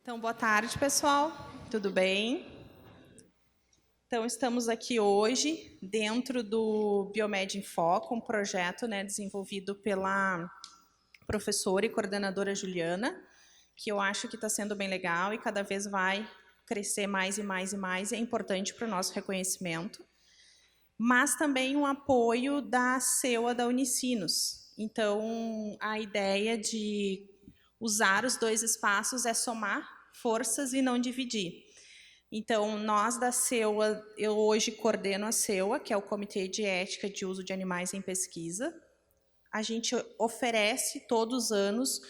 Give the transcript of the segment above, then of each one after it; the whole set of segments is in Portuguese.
Então, boa tarde, pessoal. Tudo bem? Então, estamos aqui hoje dentro do Biomed em Foco, um projeto desenvolvido pela professora e coordenadora Juliana, que eu acho que está sendo bem legal e cada vez vai crescer mais e mais e mais, e é importante para o nosso reconhecimento. Mas também um apoio da CEUA da Unicinos. Então, a ideia de usar os dois espaços é somar forças e não dividir. Então, nós da CEUA, eu hoje coordeno a CEUA, que é o Comitê de Ética de Uso de Animais em Pesquisa. A gente oferece todos os anos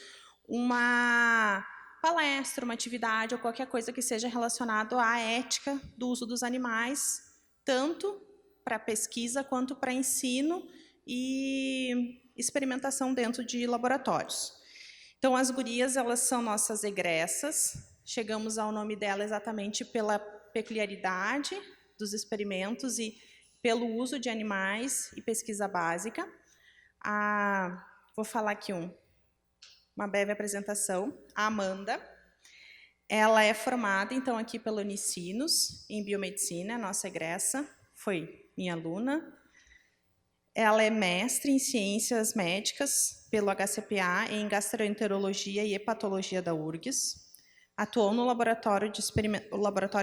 uma palestra, uma atividade ou qualquer coisa que seja relacionado à ética do uso dos animais, tanto para pesquisa quanto para ensino e experimentação dentro de laboratórios. Então, as gurias, elas são nossas egressas. Chegamos ao nome dela exatamente pela peculiaridade dos experimentos e pelo uso de animais e pesquisa básica. Vou falar aqui uma breve apresentação. A Amanda, ela é formada, então, aqui pela Unicinos, em biomedicina, nossa egressa, foi minha aluna. Ela é mestre em ciências médicas pelo HCPA em gastroenterologia e hepatologia da URGS. Atuou no laboratório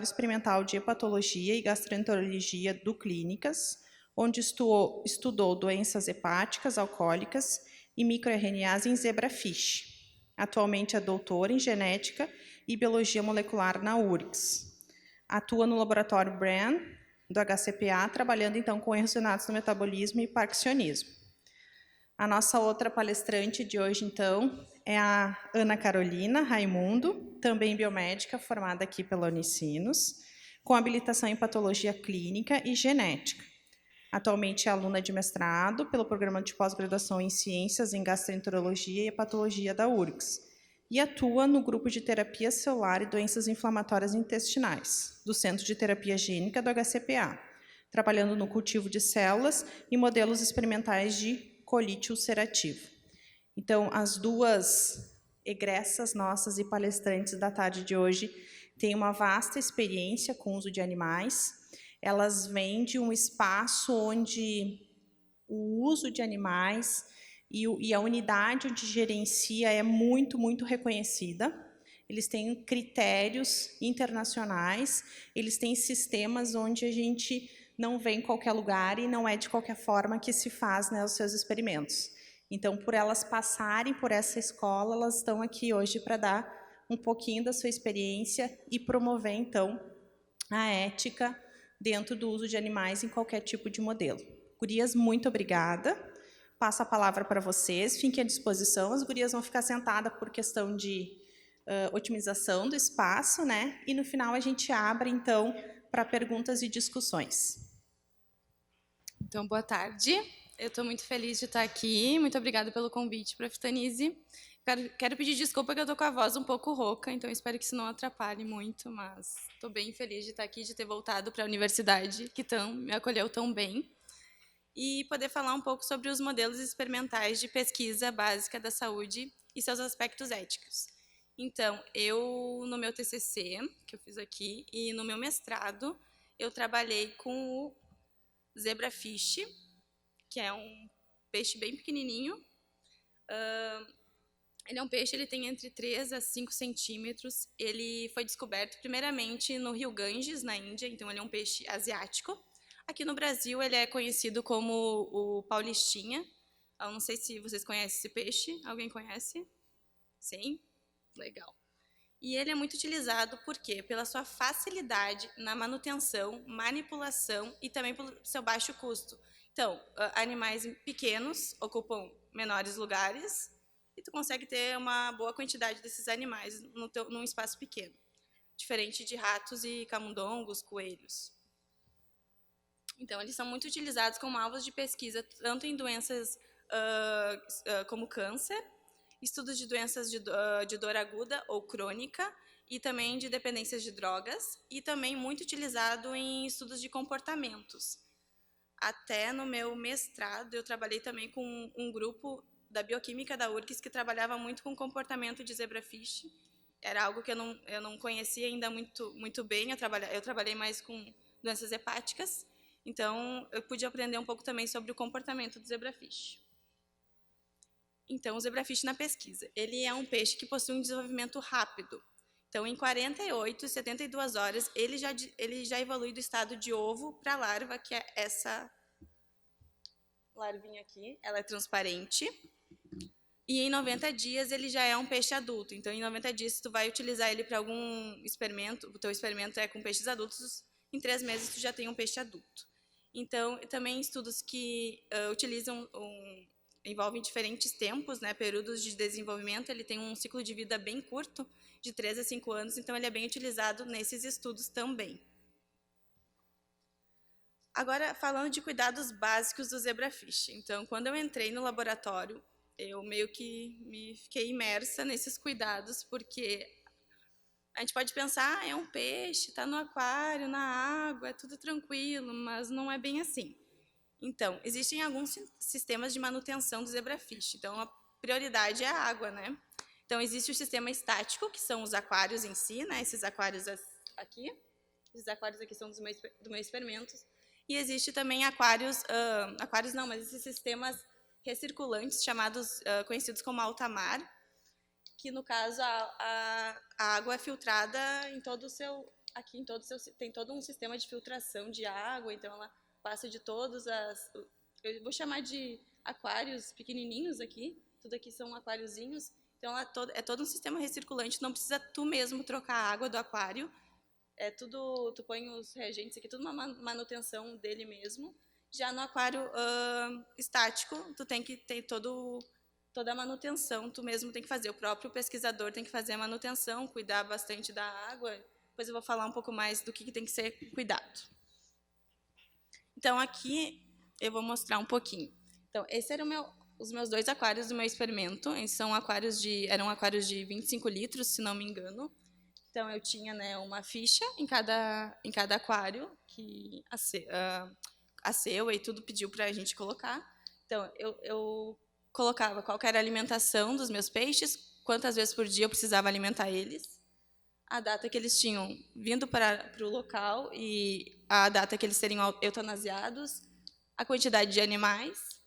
experimental de hepatologia e gastroenterologia do Clínicas, onde estudou doenças hepáticas alcoólicas e microRNAs em zebrafish. Atualmente é doutora em genética e biologia molecular na URGS. Atua no laboratório BRAN do HCPA, trabalhando então com erros inatos no metabolismo e parkinsonismo. A nossa outra palestrante de hoje, então, é a Ana Carolina Raimundo, também biomédica, formada aqui pela Unicinos, com habilitação em patologia clínica e genética. Atualmente é aluna de mestrado pelo programa de pós-graduação em ciências em gastroenterologia e hepatologia da URGS, e atua no grupo de terapia celular e doenças inflamatórias intestinais, do Centro de Terapia Gênica do HCPA, trabalhando no cultivo de células e modelos experimentais de colite ulcerativo. Então, as duas egressas nossas e palestrantes da tarde de hoje têm uma vasta experiência com o uso de animais. Elas vêm de um espaço onde o uso de animais e a unidade onde gerencia é muito, muito reconhecida. Eles têm critérios internacionais, eles têm sistemas onde a gente não vê em qualquer lugar e não é de qualquer forma que se faz, né, os seus experimentos. Então, por elas passarem por essa escola, elas estão aqui hoje para dar um pouquinho da sua experiência e promover, então, a ética dentro do uso de animais em qualquer tipo de modelo. Gurias, muito obrigada. Passo a palavra para vocês, fiquem à disposição. As gurias vão ficar sentadas por questão de otimização do espaço, né? E no final a gente abre, então, para perguntas e discussões. Então, boa tarde. Eu estou muito feliz de estar aqui. Muito obrigada pelo convite, Prof. Tanise. Quero pedir desculpa que eu estou com a voz um pouco rouca, então espero que isso não atrapalhe muito, mas estou bem feliz de estar aqui, de ter voltado para a universidade, que me acolheu tão bem, e poder falar um pouco sobre os modelos experimentais de pesquisa básica da saúde e seus aspectos éticos. Então, no meu TCC, que eu fiz aqui, e no meu mestrado, eu trabalhei com o zebrafish, que é um peixe bem pequenininho. Ele é um peixe, ele tem entre 3 a 5 centímetros. Ele foi descoberto primeiramente no rio Ganges, na Índia, então ele é um peixe asiático. Aqui no Brasil ele é conhecido como o paulistinha. Eu não sei se vocês conhecem esse peixe. Alguém conhece? Sim? Legal. E ele é muito utilizado, por quê? Pela sua facilidade na manutenção, manipulação e também pelo seu baixo custo. Então, animais pequenos ocupam menores lugares e tu consegue ter uma boa quantidade desses animais num espaço pequeno, diferente de ratos e camundongos, coelhos. Então, eles são muito utilizados como alvos de pesquisa, tanto em doenças como câncer, estudos de doenças de dor aguda ou crônica, e também de dependências de drogas, e também muito utilizado em estudos de comportamentos. Até no meu mestrado, eu trabalhei também com um grupo da bioquímica da URGS que trabalhava muito com comportamento de zebrafish, era algo que eu não conhecia ainda muito bem. Eu trabalhei mais com doenças hepáticas, então eu pude aprender um pouco também sobre o comportamento do zebrafish. Então, o zebrafish na pesquisa, ele é um peixe que possui um desenvolvimento rápido. Então, em 48, 72 horas, ele já evolui do estado de ovo para larva, que é essa larvinha aqui, ela é transparente. E em 90 dias ele já é um peixe adulto. Então, em 90 dias, se tu vai utilizar ele para algum experimento, o teu experimento é com peixes adultos, em 3 meses tu já tem um peixe adulto. Então, também estudos que envolvem diferentes tempos, né, períodos de desenvolvimento, ele tem um ciclo de vida bem curto, de 3 a 5 anos, então ele é bem utilizado nesses estudos também. Agora, falando de cuidados básicos do zebrafish. Então, quando eu entrei no laboratório, eu meio que me fiquei imersa nesses cuidados, porque a gente pode pensar, é um peixe, está no aquário, na água, é tudo tranquilo, mas não é bem assim. Então, existem alguns sistemas de manutenção do zebrafish. Então, a prioridade é a água, né? Então, existe o sistema estático, que são os aquários em si, né? Esses aquários aqui. Esses aquários aqui são dos meus experimentos. E existe também aquários não, mas esses sistemas recirculantes, conhecidos como alta mar, que no caso a água é filtrada tem todo um sistema de filtração de água, então ela passa de eu vou chamar de aquários pequenininhos aqui, tudo aqui são aquáriozinhos, então é todo um sistema recirculante, não precisa tu mesmo trocar a água do aquário, tu põe os reagentes aqui, tudo uma manutenção dele mesmo. Já no aquário estático, tu tem que ter toda a manutenção, tu mesmo tem que fazer, o próprio pesquisador tem que fazer a manutenção, cuidar bastante da água. Depois eu vou falar um pouco mais do que tem que ser cuidado. Então, aqui eu vou mostrar um pouquinho. Então, esses eram os meus 2 aquários do meu experimento. Eles eram aquários de 25 litros, se não me engano. Então, eu tinha, né, uma ficha em cada aquário, que a CEUA e tudo pediu para a gente colocar. Então, eu colocava qual era a alimentação dos meus peixes, quantas vezes por dia eu precisava alimentar eles, a data que eles tinham vindo para o local e a data que eles seriam eutanasiados, a quantidade de animais,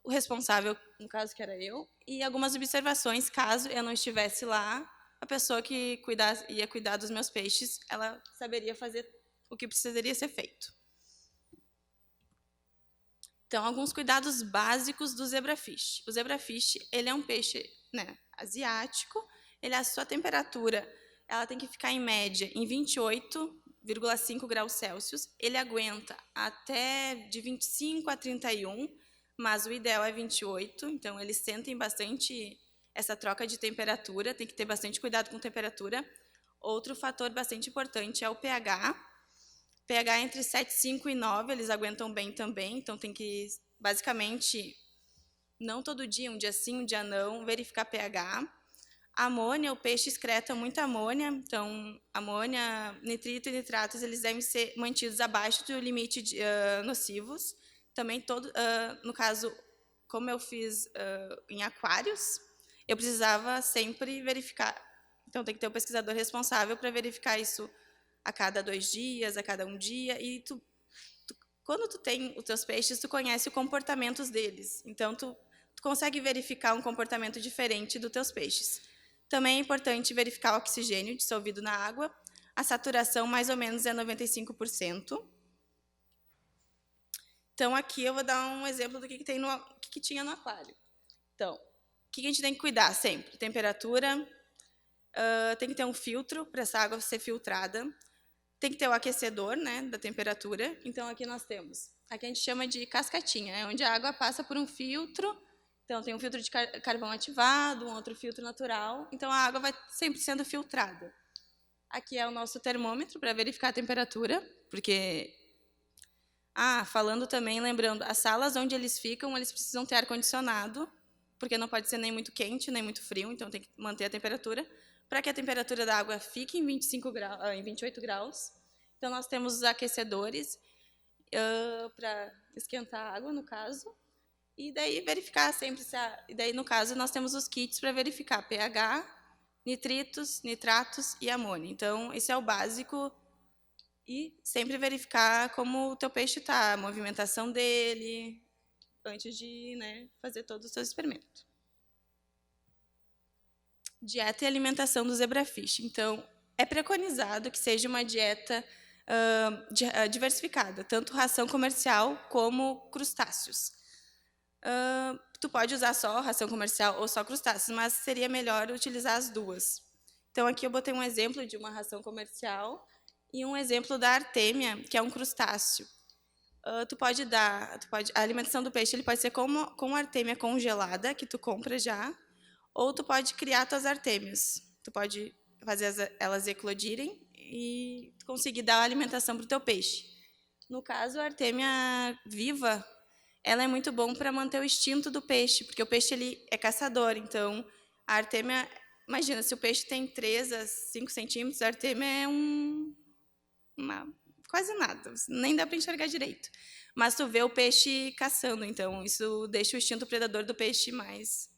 o responsável, no caso que era eu, e algumas observações, caso eu não estivesse lá, a pessoa que ia cuidar dos meus peixes, ela saberia fazer o que precisaria ser feito. Então, alguns cuidados básicos do zebrafish. O zebrafish, ele é um peixe, né, asiático, a sua temperatura ela tem que ficar em média em 28,5 graus Celsius. Ele aguenta até de 25 a 31, mas o ideal é 28, então eles sentem bastante essa troca de temperatura, tem que ter bastante cuidado com temperatura. Outro fator bastante importante é o pH. pH entre 7,5 e 9, eles aguentam bem também, então tem que, basicamente, não todo dia, um dia sim, um dia não, verificar pH. Amônia, o peixe excreta muita amônia, então amônia, nitrito e nitratos, eles devem ser mantidos abaixo do limite de nocivos. Também, no caso, como eu fiz em aquários, eu precisava sempre verificar. Então, tem que ter o pesquisador responsável para verificar isso a cada 2 dias, a cada 1 dia. E quando tu tem os teus peixes, tu conhece o comportamento deles. Então, tu consegue verificar um comportamento diferente dos teus peixes. Também é importante verificar o oxigênio dissolvido na água. A saturação, mais ou menos, é 95%. Então, aqui eu vou dar um exemplo do que tinha no aquário. Então, o que a gente tem que cuidar sempre? Temperatura, tem que ter um filtro para essa água ser filtrada. Tem que ter o aquecedor, né, da temperatura. Então, aqui nós temos, aqui a gente chama de cascatinha, onde a água passa por um filtro. Então, tem um filtro de carvão ativado, um outro filtro natural. Então, a água vai sempre sendo filtrada. Aqui é o nosso termômetro para verificar a temperatura, porque... falando também, lembrando, as salas onde eles ficam, eles precisam ter ar-condicionado, porque não pode ser nem muito quente, nem muito frio, então tem que manter a temperatura, para que a temperatura da água fique em 28 graus. Então, nós temos os aquecedores para esquentar a água, no caso. E daí verificar sempre e daí no caso nós temos os kits para verificar pH, nitritos, nitratos e amônia. Então, esse é o básico. E sempre verificar como o teu peixe está, a movimentação dele, antes de, né, fazer todos os seus experimentos. Dieta e alimentação do zebrafish. Então, é preconizado que seja uma dieta diversificada, tanto ração comercial como crustáceos. Tu pode usar só ração comercial ou só crustáceos, mas seria melhor utilizar as duas. Então, aqui eu botei um exemplo de uma ração comercial e um exemplo da artêmia, que é um crustáceo. A alimentação do peixe ele pode ser com artêmia congelada, que tu compra já, ou tu pode criar tuas artêmias. Tu pode fazer elas eclodirem e conseguir dar a alimentação para o teu peixe. No caso, a artêmia viva, ela é muito bom para manter o instinto do peixe, porque o peixe ele é caçador, então a artêmia, imagina, se o peixe tem 3 a 5 centímetros, a artêmia é quase nada, nem dá para enxergar direito. Mas tu vê o peixe caçando, então isso deixa o instinto predador do peixe mais...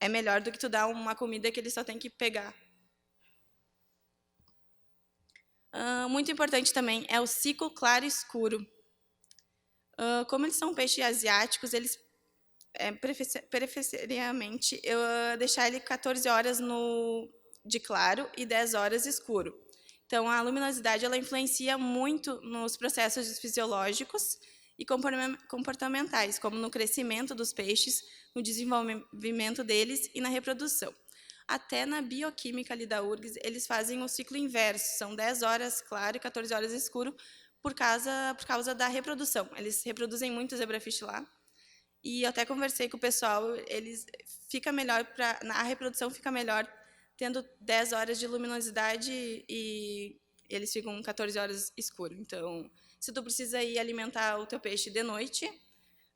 É melhor do que tu dar uma comida que ele só tem que pegar. Muito importante também é o ciclo claro e escuro. Como eles são peixes asiáticos, eles preferencialmente eu deixar ele 14 horas de claro e 10 horas escuro. Então, a luminosidade ela influencia muito nos processos fisiológicos e comportamentais, como no crescimento dos peixes, no desenvolvimento deles e na reprodução. Até na bioquímica ali da URGS, eles fazem o ciclo inverso, são 10 horas claro e 14 horas escuro, por causa da reprodução. Eles reproduzem muito zebrafish lá, e eu até conversei com o pessoal, a reprodução fica melhor tendo 10 horas de luminosidade e eles ficam 14 horas escuro. Então, se tu precisa ir alimentar o teu peixe de noite,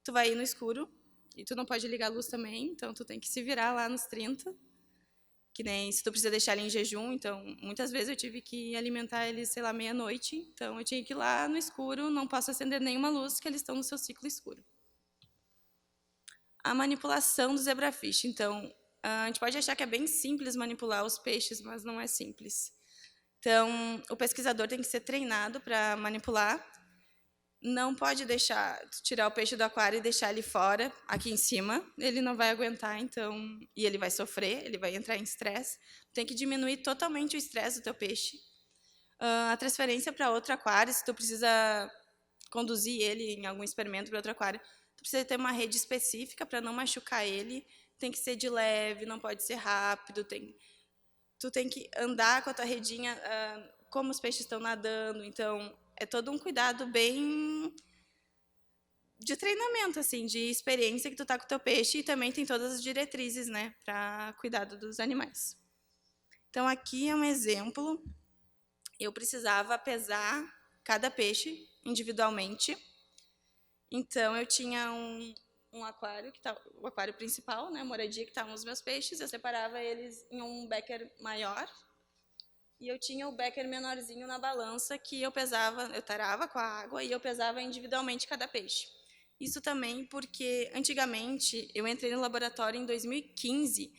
tu vai ir no escuro, e tu não pode ligar a luz também, então tu tem que se virar lá nos 30, que nem se tu precisa deixar ele em jejum, então muitas vezes eu tive que alimentar eles, sei lá, meia-noite, então eu tinha que ir lá no escuro, não posso acender nenhuma luz, que eles estão no seu ciclo escuro. A manipulação do zebrafish. Então, a gente pode achar que é bem simples manipular os peixes, mas não é simples. Então, o pesquisador tem que ser treinado para manipular. Não pode tirar o peixe do aquário e deixar ele fora, aqui em cima. Ele não vai aguentar, então, e ele vai sofrer, ele vai entrar em estresse. Tem que diminuir totalmente o estresse do teu peixe. A transferência para outro aquário, se tu precisa conduzir ele em algum experimento para outro aquário, tu precisa ter uma rede específica para não machucar ele, tem que ser de leve, não pode ser rápido, tu tem que andar com a tua redinha como os peixes estão nadando, então é todo um cuidado bem de treinamento, assim, de experiência que tu tá com o teu peixe, e também tem todas as diretrizes, né, para cuidado dos animais. Então aqui é um exemplo, eu precisava pesar cada peixe individualmente. Então, eu tinha um aquário, o aquário principal, né, a moradia que estavam os meus peixes, eu separava eles em um becker maior, e eu tinha o becker menorzinho na balança, que eu tarava com a água, e eu pesava individualmente cada peixe. Isso também porque, antigamente, eu entrei no laboratório em 2015,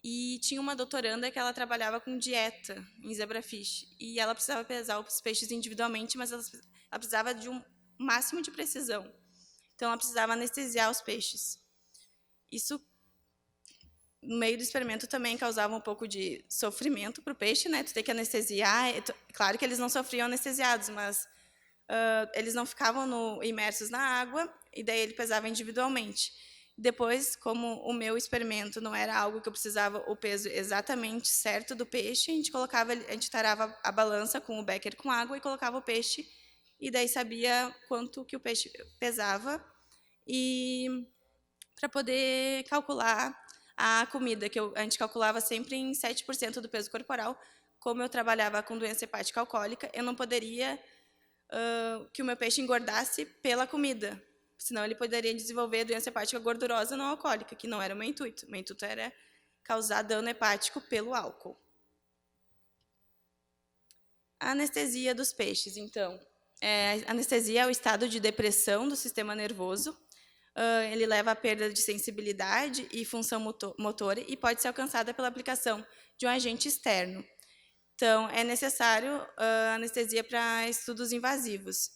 e tinha uma doutoranda que ela trabalhava com dieta em zebrafish, e ela precisava pesar os peixes individualmente, mas ela precisava de um máximo de precisão. Então, ela precisava anestesiar os peixes. Isso, no meio do experimento, também causava um pouco de sofrimento para o peixe, né? Tu tem que anestesiar. Claro que eles não sofriam anestesiados, mas eles não ficavam imersos na água, e daí ele pesava individualmente. Depois, como o meu experimento não era algo que eu precisava o peso exatamente certo do peixe, a gente tarava a balança com o becker com água e colocava o peixe, e daí sabia quanto que o peixe pesava, e para poder calcular a comida, que a gente calculava sempre em 7% do peso corporal. Como eu trabalhava com doença hepática alcoólica, eu não poderia que o meu peixe engordasse pela comida, senão ele poderia desenvolver doença hepática gordurosa não alcoólica, que não era o meu intuito. O meu intuito era causar dano hepático pelo álcool. A anestesia dos peixes, então. A anestesia é o estado de depressão do sistema nervoso, Ele leva à perda de sensibilidade e função motora e pode ser alcançada pela aplicação de um agente externo. Então, é necessário anestesia para estudos invasivos.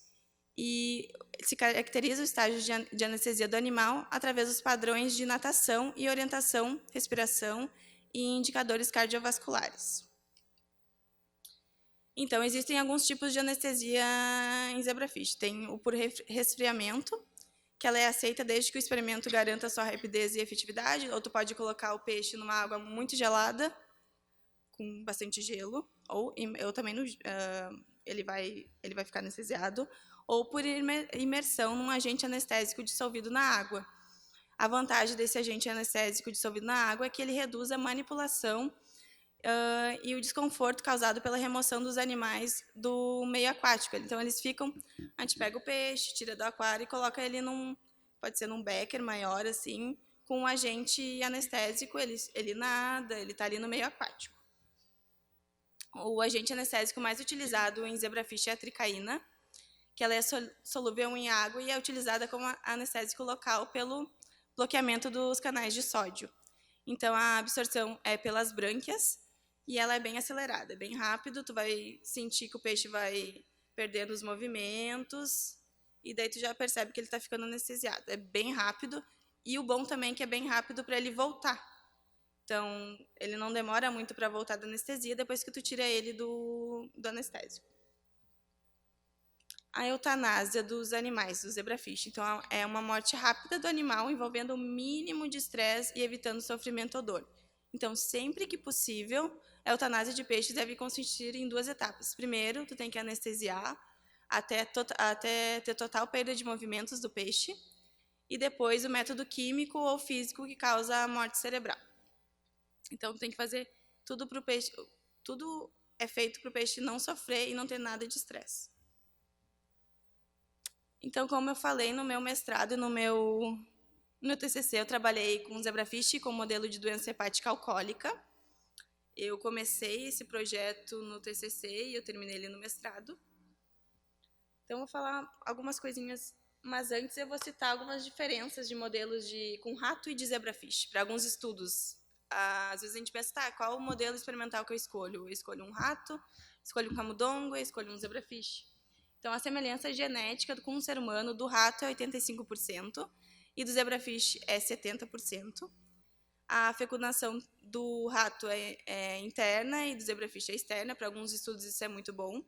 E se caracteriza o estágio de anestesia do animal através dos padrões de natação e orientação, respiração e indicadores cardiovasculares. Então, existem alguns tipos de anestesia em zebrafish. Tem o por resfriamento, que ela é aceita desde que o experimento garanta sua rapidez e efetividade, ou tu pode colocar o peixe numa água muito gelada, com bastante gelo, ou também ele vai ficar anestesiado, ou por imersão num agente anestésico dissolvido na água. A vantagem desse agente anestésico dissolvido na água é que ele reduz a manipulação e o desconforto causado pela remoção dos animais do meio aquático. Então, eles ficam... A gente pega o peixe, tira do aquário e coloca ele pode ser num becker maior, assim, com um agente anestésico. Ele nada, ele está ali no meio aquático. O agente anestésico mais utilizado em zebrafish é a tricaína, que ela é solúvel em água e é utilizada como anestésico local pelo bloqueamento dos canais de sódio. Então, a absorção é pelas brânquias e ela é bem acelerada, é bem rápido. Tu vai sentir que o peixe vai perdendo os movimentos e daí tu já percebe que ele está ficando anestesiado. É bem rápido e o bom também é que é bem rápido para ele voltar. Então, ele não demora muito para voltar da anestesia depois que tu tira ele do anestésico. A eutanásia dos animais, do zebrafish. Então, é uma morte rápida do animal, envolvendo o mínimo de estresse e evitando sofrimento ou dor. Então, sempre que possível, a eutanásia de peixes deve consistir em 2 etapas. Primeiro, tu tem que anestesiar até ter total perda de movimentos do peixe. E depois, o método químico ou físico que causa a morte cerebral. Então, tem que fazer tudo para o peixe... Tudo é feito para o peixe não sofrer e não ter nada de estresse. Então, como eu falei, no meu mestrado e no meu TCC, eu trabalhei com zebrafish com modelo de doença hepática alcoólica. Eu comecei esse projeto no TCC e eu terminei ele no mestrado. Então, eu vou falar algumas coisinhas, mas antes eu vou citar algumas diferenças de modelos com rato e de zebrafish, para alguns estudos. Às vezes a gente pensa, tá, qual o modelo experimental que eu escolho? Eu escolho um rato, escolho um camundongo, eu escolho um zebrafish. Então, a semelhança genética com o ser humano do rato é 85% e do zebrafish é 70%. A fecundação do rato é interna e do zebrafish é externa. Para alguns estudos isso é muito bom.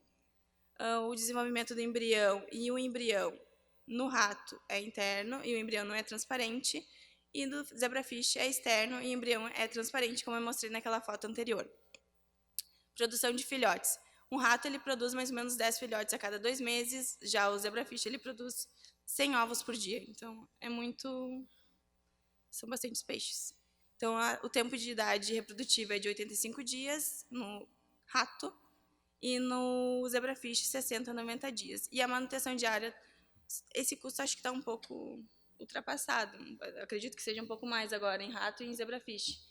O desenvolvimento do embrião e o embrião no rato é interno e o embrião não é transparente. E do zebrafish é externo e o embrião é transparente, como eu mostrei naquela foto anterior. Produção de filhotes. Um rato ele produz mais ou menos 10 filhotes a cada 2 meses, já o zebrafish ele produz 100 ovos por dia. Então, são bastantes peixes. Então, o tempo de idade reprodutiva é de 85 dias no rato e no zebrafish 60 a 90 dias. E a manutenção diária, esse custo acho que está um pouco ultrapassado. Acredito que seja um pouco mais agora em rato e em zebrafish.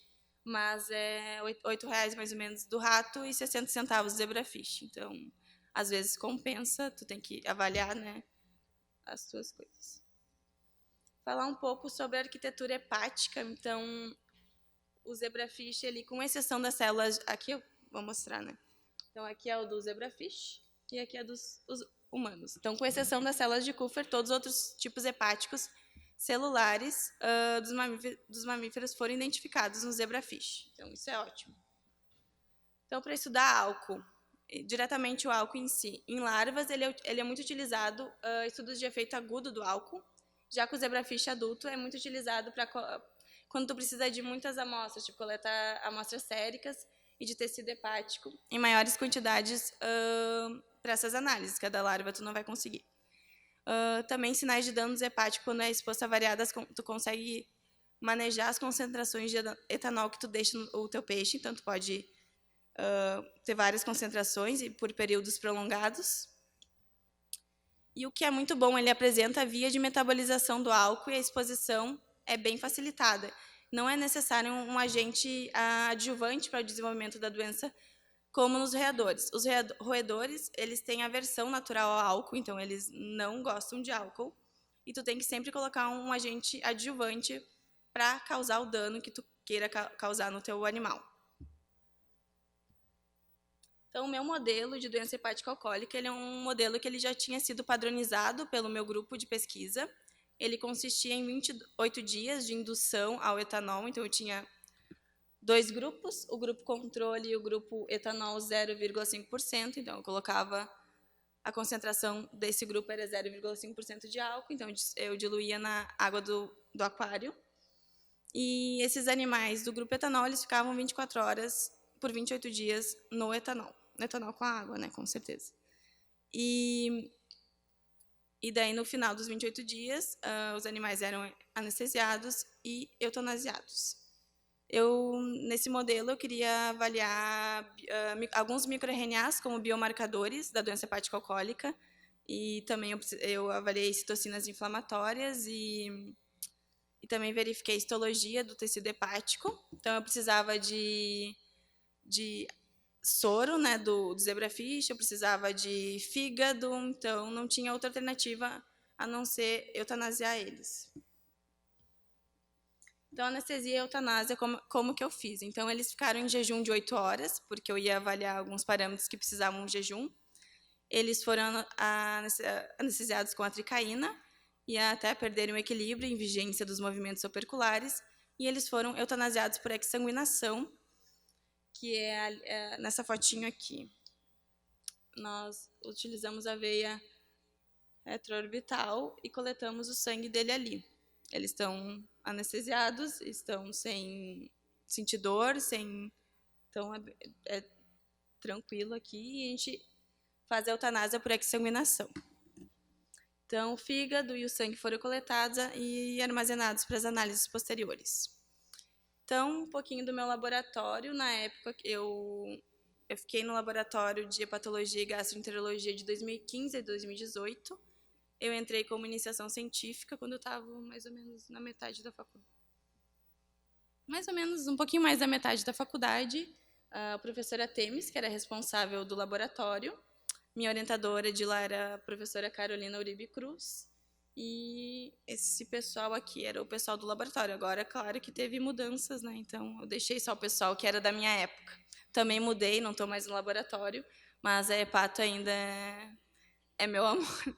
Mas é R$8 mais ou menos do rato e 60 centavos do zebrafish. Então, às vezes compensa, tu tem que avaliar, né, as tuas coisas. Falar um pouco sobre a arquitetura hepática. Então, o zebrafish, ele, com exceção das células, aqui eu vou mostrar, né? Então, aqui é o do zebrafish e aqui é dos humanos. Então, com exceção das células de Kupffer, todos os outros tipos hepáticos celulares dos mamíferos foram identificados no zebrafish. Então, isso é ótimo. Então, para estudar álcool, diretamente o álcool em si, em larvas, ele é muito utilizado, estudos de efeito agudo do álcool, já que o zebrafish adulto é muito utilizado para quando tu precisa de muitas amostras, tipo coletar amostras séricas e de tecido hepático, em maiores quantidades para essas análises, cada larva tu não vai conseguir. Também sinais de danos hepáticos, quando é exposto a variadas, tu consegue manejar as concentrações de etanol que tu deixa no teu peixe, então tu pode ter várias concentrações e por períodos prolongados. E o que é muito bom, ele apresenta a via de metabolização do álcool e a exposição é bem facilitada. Não é necessário um agente adjuvante para o desenvolvimento da doença, como nos roedores. Os roedores, eles têm aversão natural ao álcool, então eles não gostam de álcool. e tu tem que sempre colocar um agente adjuvante para causar o dano que tu queira causar no teu animal. Então, o meu modelo de doença hepática alcoólica, ele é um modelo que ele já tinha sido padronizado pelo meu grupo de pesquisa. Ele consistia em 28 dias de indução ao etanol, então eu tinha 2 grupos, o grupo controle e o grupo etanol 0,5%, então eu colocava a concentração desse grupo era 0,5% de álcool, então eu diluía na água do aquário. E esses animais do grupo etanol, eles ficavam 24 horas por 28 dias no etanol com a água, né, com certeza. E daí, no final dos 28 dias, os animais eram anestesiados e eutanasiados. Nesse modelo, eu queria avaliar alguns microRNAs como biomarcadores da doença hepática alcoólica, e também eu avaliei citocinas inflamatórias e também verifiquei a histologia do tecido hepático. Então, eu precisava de soro, né, do zebrafish, eu precisava de fígado, então não tinha outra alternativa a não ser eutanasiar eles. Então, anestesia e eutanásia, como que eu fiz? Então, eles ficaram em jejum de 8 horas, porque eu ia avaliar alguns parâmetros que precisavam de jejum. Eles foram anestesiados com atricaína, e até perderem o equilíbrio em vigência dos movimentos operculares, e eles foram eutanasiados por exsanguinação, que é nessa fotinho aqui. Nós utilizamos a veia retroorbital e coletamos o sangue dele ali. Eles estão anestesiados, estão sem sentir dor, então é tranquilo aqui, e a gente faz a eutanásia por exsanguinação. Então, o fígado e o sangue foram coletados e armazenados para as análises posteriores. Então, um pouquinho do meu laboratório. Na época, eu fiquei no laboratório de hepatologia e gastroenterologia de 2015 a 2018. Eu entrei como iniciação científica quando eu estava mais ou menos na metade da faculdade. Mais ou menos, um pouquinho mais da metade da faculdade. A professora Temes, que era responsável do laboratório. Minha orientadora de lá era a professora Carolina Uribe Cruz. E esse pessoal aqui era o pessoal do laboratório. Agora, claro que teve mudanças, né? Então, eu deixei só o pessoal que era da minha época. Também mudei, não estou mais no laboratório, mas a hepato ainda é meu amor.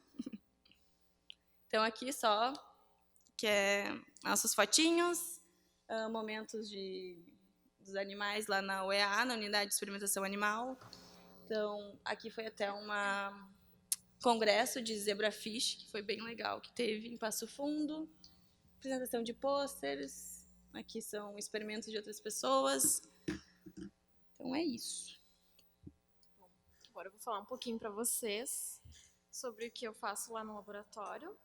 Então, aqui só, que é nossos fotinhos, momentos dos animais lá na UEA, na Unidade de Experimentação Animal. Então, aqui foi até congresso de zebrafish, que foi bem legal, que teve em Passo Fundo, apresentação de pôsteres, aqui são experimentos de outras pessoas. Então é isso. Bom, agora eu vou falar um pouquinho para vocês sobre o que eu faço lá no laboratório.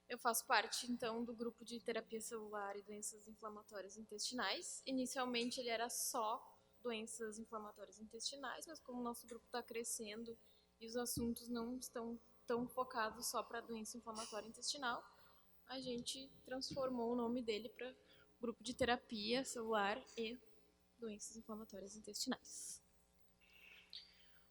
Eu faço parte, então, do grupo de terapia celular e doenças inflamatórias intestinais. Inicialmente ele era só doenças inflamatórias intestinais, mas como o nosso grupo está crescendo e os assuntos não estão tão focados só para doença inflamatória intestinal, a gente transformou o nome dele para Grupo de Terapia Celular e Doenças Inflamatórias Intestinais.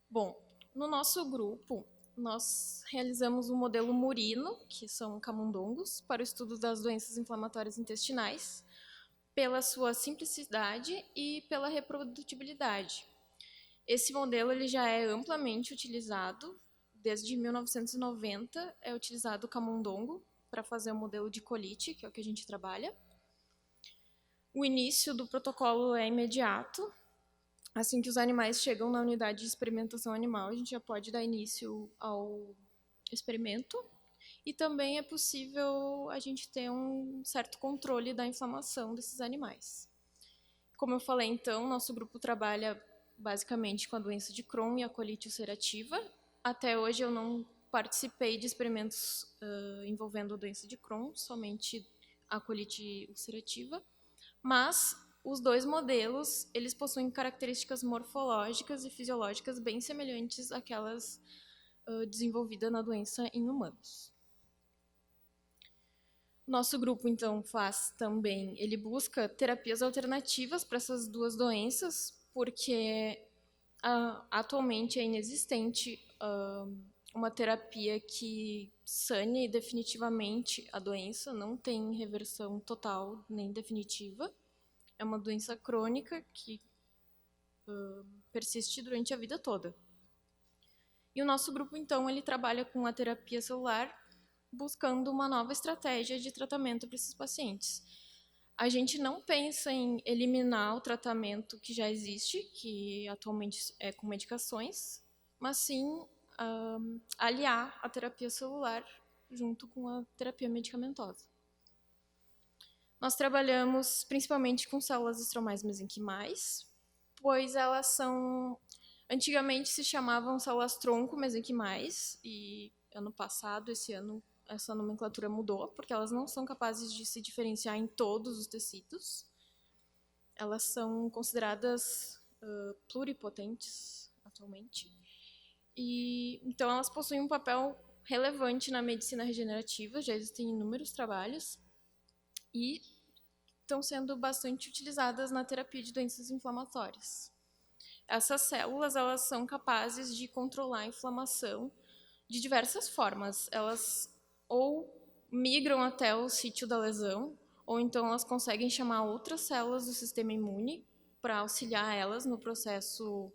Bom, no nosso grupo, nós realizamos o modelo Murino, que são camundongos, para o estudo das doenças inflamatórias intestinais, pela sua simplicidade e pela reprodutibilidade. Esse modelo ele já é amplamente utilizado, desde 1990 é utilizado o camundongo para fazer o modelo de colite, que é o que a gente trabalha. O início do protocolo é imediato. Assim que os animais chegam na unidade de experimentação animal, a gente já pode dar início ao experimento. E também é possível a gente ter um certo controle da inflamação desses animais. Como eu falei, então, nosso grupo trabalha basicamente com a doença de Crohn e a colite ulcerativa. Até hoje eu não participei de experimentos envolvendo a doença de Crohn, somente a colite ulcerativa. Mas os dois modelos, eles possuem características morfológicas e fisiológicas bem semelhantes àquelas desenvolvidas na doença em humanos. Nosso grupo, então, ele busca terapias alternativas para essas duas doenças, porque atualmente é inexistente uma terapia que sane definitivamente a doença, não tem reversão total nem definitiva. É uma doença crônica que persiste durante a vida toda. E o nosso grupo, então, ele trabalha com a terapia celular, buscando uma nova estratégia de tratamento para esses pacientes. A gente não pensa em eliminar o tratamento que já existe, que atualmente é com medicações, mas sim aliar a terapia celular junto com a terapia medicamentosa. Nós trabalhamos principalmente com células estromais mesenquimais, pois elas são... Antigamente se chamavam células tronco mesenquimais, e ano passado, esse ano, essa nomenclatura mudou, porque elas não são capazes de se diferenciar em todos os tecidos. Elas são consideradas pluripotentes atualmente. E, então, elas possuem um papel relevante na medicina regenerativa, já existem inúmeros trabalhos, e estão sendo bastante utilizadas na terapia de doenças inflamatórias. Essas células, elas são capazes de controlar a inflamação de diversas formas. Elas ou migram até o sítio da lesão, ou então elas conseguem chamar outras células do sistema imune para auxiliar elas no processo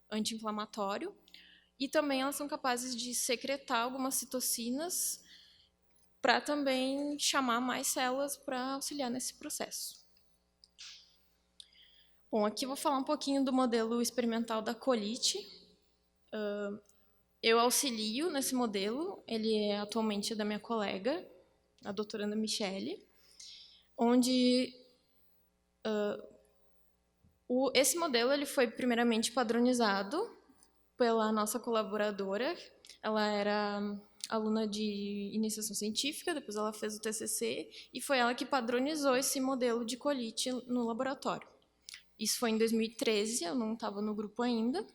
anti-inflamatório. E também elas são capazes de secretar algumas citocinas para também chamar mais células para auxiliar nesse processo. Bom, aqui eu vou falar um pouquinho do modelo experimental da colite. Eu auxilio nesse modelo, ele é atualmente da minha colega, a doutoranda Michele, onde esse modelo ele foi primeiramente padronizado pela nossa colaboradora. Ela era aluna de iniciação científica, depois ela fez o TCC, e foi ela que padronizou esse modelo de colite no laboratório. Isso foi em 2013, eu não estava no grupo ainda.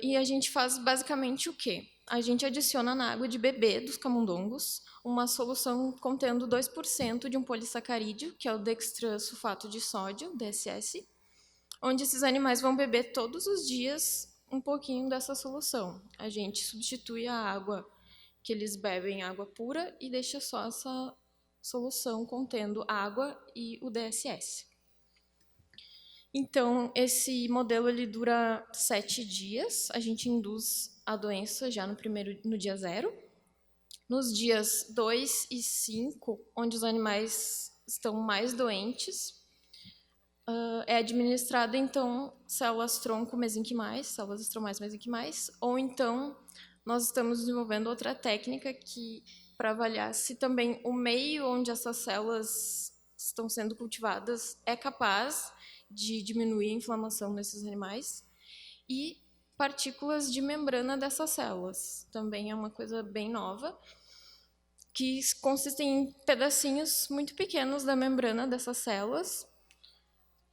E a gente faz basicamente o quê? A gente adiciona na água de bebê dos camundongos uma solução contendo 2% de um polissacarídeo, que é o dextrosulfato de sódio, DSS, onde esses animais vão beber todos os dias um pouquinho dessa solução. A gente substitui a água que eles bebem, água pura, e deixa só essa solução contendo água e o DSS. Então, esse modelo ele dura 7 dias. A gente induz a doença já no dia 0. Nos dias 2 e 5, onde os animais estão mais doentes, é administrado, então, células tronco mesenquimais, células estromais mesenquimais, ou então nós estamos desenvolvendo outra técnica para avaliar se também o meio onde essas células estão sendo cultivadas é capaz de diminuir a inflamação nesses animais, e partículas de membrana dessas células. Também é uma coisa bem nova, que consistem em pedacinhos muito pequenos da membrana dessas células,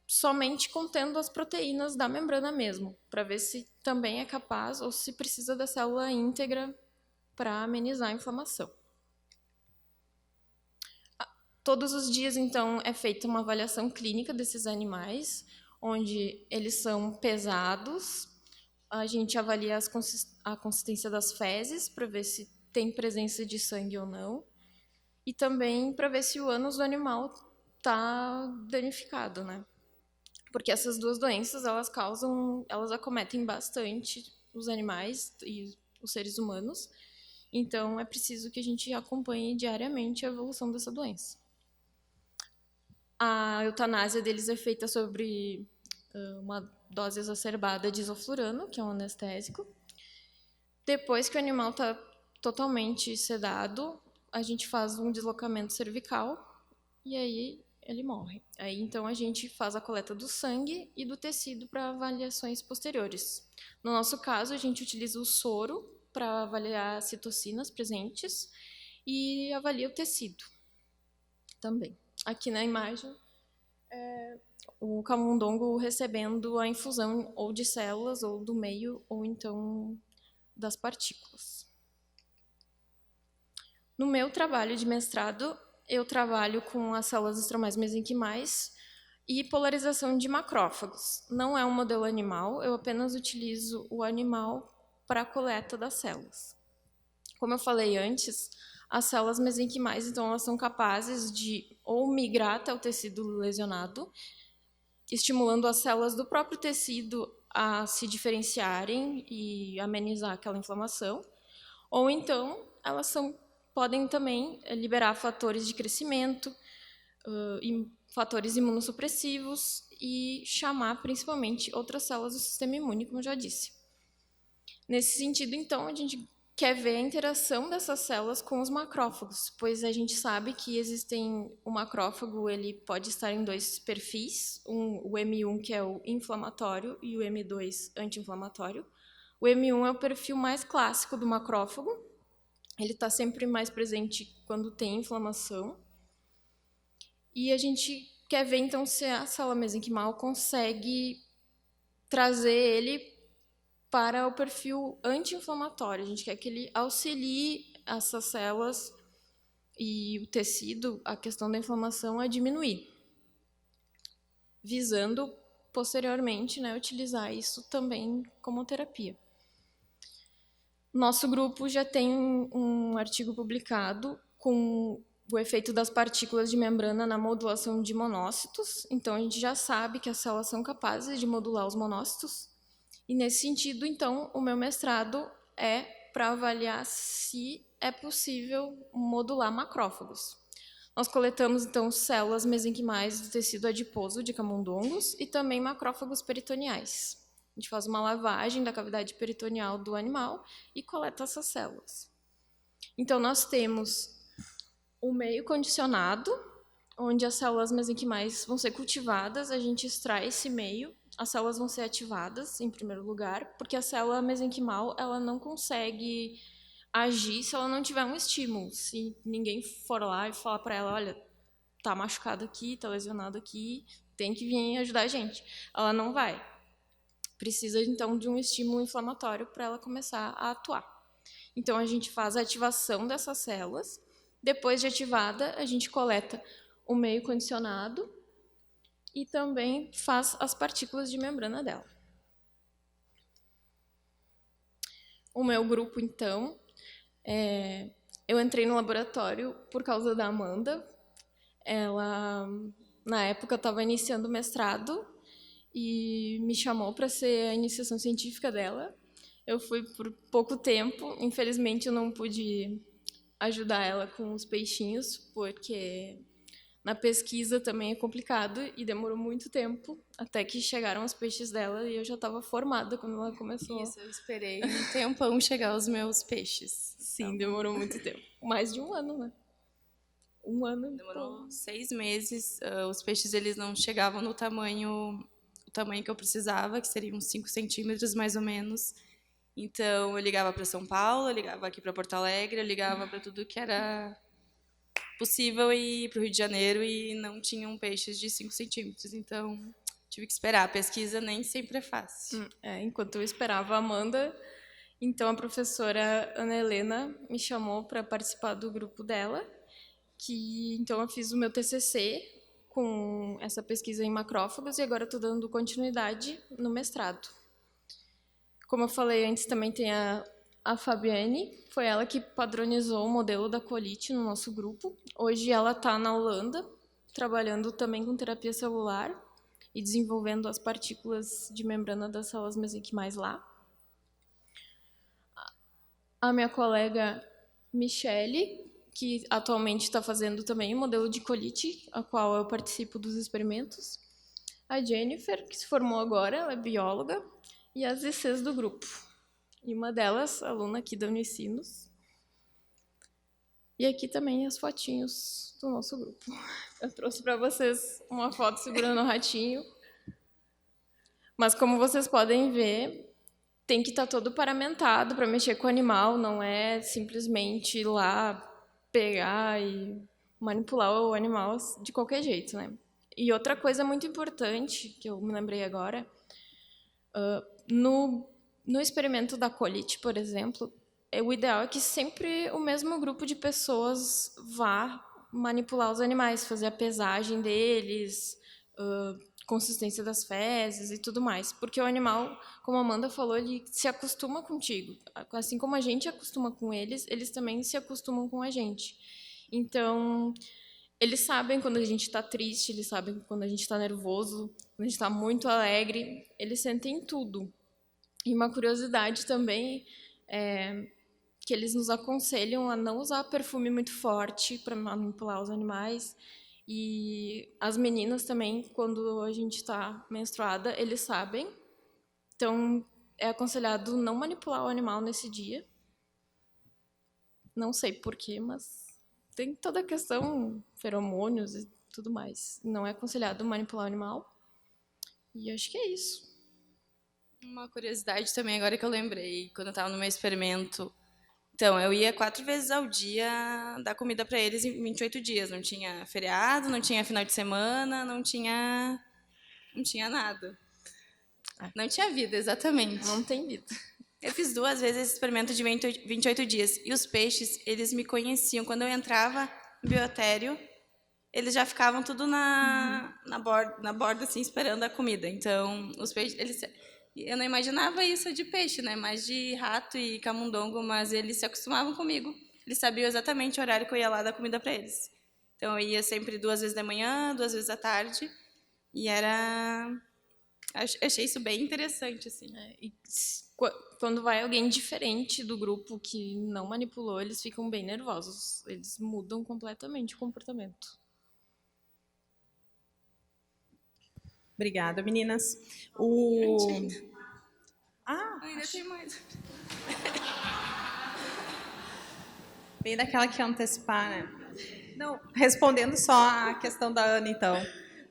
somente contendo as proteínas da membrana mesmo, para ver se também é capaz ou se precisa da célula íntegra para amenizar a inflamação. Todos os dias, então, é feita uma avaliação clínica desses animais, onde eles são pesados. A gente avalia a consistência das fezes, para ver se tem presença de sangue ou não. E também para ver se o ânus do animal está danificado, né? Porque essas duas doenças, elas acometem bastante os animais e os seres humanos. Então, é preciso que a gente acompanhe diariamente a evolução dessa doença. A eutanásia deles é feita sobre uma dose exacerbada de isoflurano, que é um anestésico. Depois que o animal está totalmente sedado, a gente faz um deslocamento cervical e aí ele morre. Aí, então, a gente faz a coleta do sangue e do tecido para avaliações posteriores. No nosso caso, a gente utiliza o soro para avaliar citocinas presentes e avalia o tecido também. Aqui na imagem, o camundongo recebendo a infusão ou de células, ou do meio, ou então das partículas. No meu trabalho de mestrado, eu trabalho com as células estromais mesenquimais e polarização de macrófagos. Não é um modelo animal, eu apenas utilizo o animal para a coleta das células. Como eu falei antes, as células mesenquimais, então, elas são capazes de ou migrar até o tecido lesionado, estimulando as células do próprio tecido a se diferenciarem e amenizar aquela inflamação, ou então elas podem também liberar fatores de crescimento, fatores imunossupressivos e chamar principalmente outras células do sistema imune, como eu já disse. Nesse sentido, então, a gente quer ver a interação dessas células com os macrófagos, pois a gente sabe que o macrófago ele pode estar em dois perfis, o M1, que é o inflamatório, e o M2, anti-inflamatório. O M1 é o perfil mais clássico do macrófago, ele está sempre mais presente quando tem inflamação, e a gente quer ver, então, se a célula mesenquimal consegue trazer ele para o perfil anti-inflamatório. A gente quer que ele auxilie essas células e o tecido, a questão da inflamação, a diminuir, visando, posteriormente, utilizar isso também como terapia. Nosso grupo já tem um artigo publicado com o efeito das partículas de membrana na modulação de monócitos. Então, a gente já sabe que as células são capazes de modular os monócitos. E, nesse sentido, então, o meu mestrado é para avaliar se é possível modular macrófagos. Nós coletamos, então, células mesenquimais do tecido adiposo de camundongos e também macrófagos peritoneais. A gente faz uma lavagem da cavidade peritoneal do animal e coleta essas células. Então, nós temos o meio condicionado, onde as células mesenquimais vão ser cultivadas, a gente extrai esse meio, as células vão ser ativadas, em primeiro lugar, porque a célula mesenquimal ela não consegue agir se ela não tiver um estímulo. Se ninguém for lá e falar para ela, olha, tá machucado aqui, tá lesionado aqui, tem que vir ajudar a gente. Ela não vai. Precisa, então, de um estímulo inflamatório para ela começar a atuar. Então, a gente faz a ativação dessas células. Depois de ativada, a gente coleta o meio condicionado e também faz as partículas de membrana dela. O meu grupo, então, eu entrei no laboratório por causa da Amanda. Ela, na época, estava iniciando o mestrado e me chamou para ser a iniciação científica dela. Eu fui por pouco tempo, infelizmente eu não pude ajudar ela com os peixinhos, porque na pesquisa também é complicado e demorou muito tempo até que chegaram os peixes dela e eu já estava formada quando ela começou. Isso, eu esperei um tempão chegar os meus peixes. Sim, demorou muito tempo. Mais de um ano, né? Um ano. Demorou 6 meses. Os peixes eles não chegavam no tamanho que eu precisava, que seriam uns 5 centímetros mais ou menos. Então, eu ligava para São Paulo, eu ligava aqui para Porto Alegre, eu ligava para tudo que era possível ir para o Rio de Janeiro e não tinham peixes de 5 centímetros. Então, tive que esperar. A pesquisa nem sempre é fácil. Enquanto eu esperava a Amanda, então a professora Ana Helena me chamou para participar do grupo dela, então eu fiz o meu TCC com essa pesquisa em macrófagos e agora estou dando continuidade no mestrado. Como eu falei antes, também tem a Fabiane, foi ela que padronizou o modelo da colite no nosso grupo. Hoje ela está na Holanda, trabalhando também com terapia celular e desenvolvendo as partículas de membrana das células mesenquimais lá. A minha colega Michele, que atualmente está fazendo também o modelo de colite, a qual eu participo dos experimentos. A Jennifer, que se formou agora, ela é bióloga, e as ICs do grupo. E uma delas, aluna aqui da Unicinos. E aqui também as fotinhos do nosso grupo. Eu trouxe para vocês uma foto segurando o ratinho. Mas como vocês podem ver, tem que estar todo paramentado para mexer com o animal, não é simplesmente ir lá pegar e manipular o animal de qualquer jeito, né? E outra coisa muito importante, que eu me lembrei agora, no experimento da colite, por exemplo, o ideal é que sempre o mesmo grupo de pessoas vá manipular os animais, fazer a pesagem deles, consistência das fezes e tudo mais. Porque o animal, como a Amanda falou, ele se acostuma contigo. Assim como a gente acostuma com eles, eles também se acostumam com a gente. Então, eles sabem quando a gente está triste, eles sabem quando a gente está nervoso, quando a gente está muito alegre, eles sentem tudo. E uma curiosidade também é que eles nos aconselham a não usar perfume muito forte para manipular os animais. E as meninas também, quando a gente está menstruada, eles sabem. Então, é aconselhado não manipular o animal nesse dia. Não sei porquê, mas tem toda a questão, feromônios e tudo mais. Não é aconselhado manipular o animal. E acho que é isso. Uma curiosidade também, agora que eu lembrei, quando eu estava no meu experimento. Então, eu ia 4 vezes ao dia dar comida para eles em 28 dias. Não tinha feriado, não tinha final de semana, não tinha nada. Não tinha vida, exatamente. Não tem vida. Eu fiz 2 vezes esse experimento de 28 dias. E os peixes, eles me conheciam. Quando eu entrava no biotério, eles já ficavam tudo na borda, assim, esperando a comida. Então, os peixes, eu não imaginava isso de peixe, né? Mais de rato e camundongo, mas eles se acostumavam comigo. Eles sabiam exatamente o horário que eu ia lá dar comida para eles. Então, eu ia sempre 2 vezes da manhã, 2 vezes à tarde. E achei isso bem interessante, assim. E quando vai alguém diferente do grupo que não manipulou, eles ficam bem nervosos. Eles mudam completamente o comportamento. Obrigada, meninas. Ainda tem mais. Bem daquela que ia antecipar, né? Não, respondendo só a questão da Ana, então.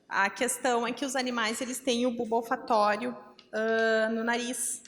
A questão é que os animais eles têm o bulbo olfatório no nariz,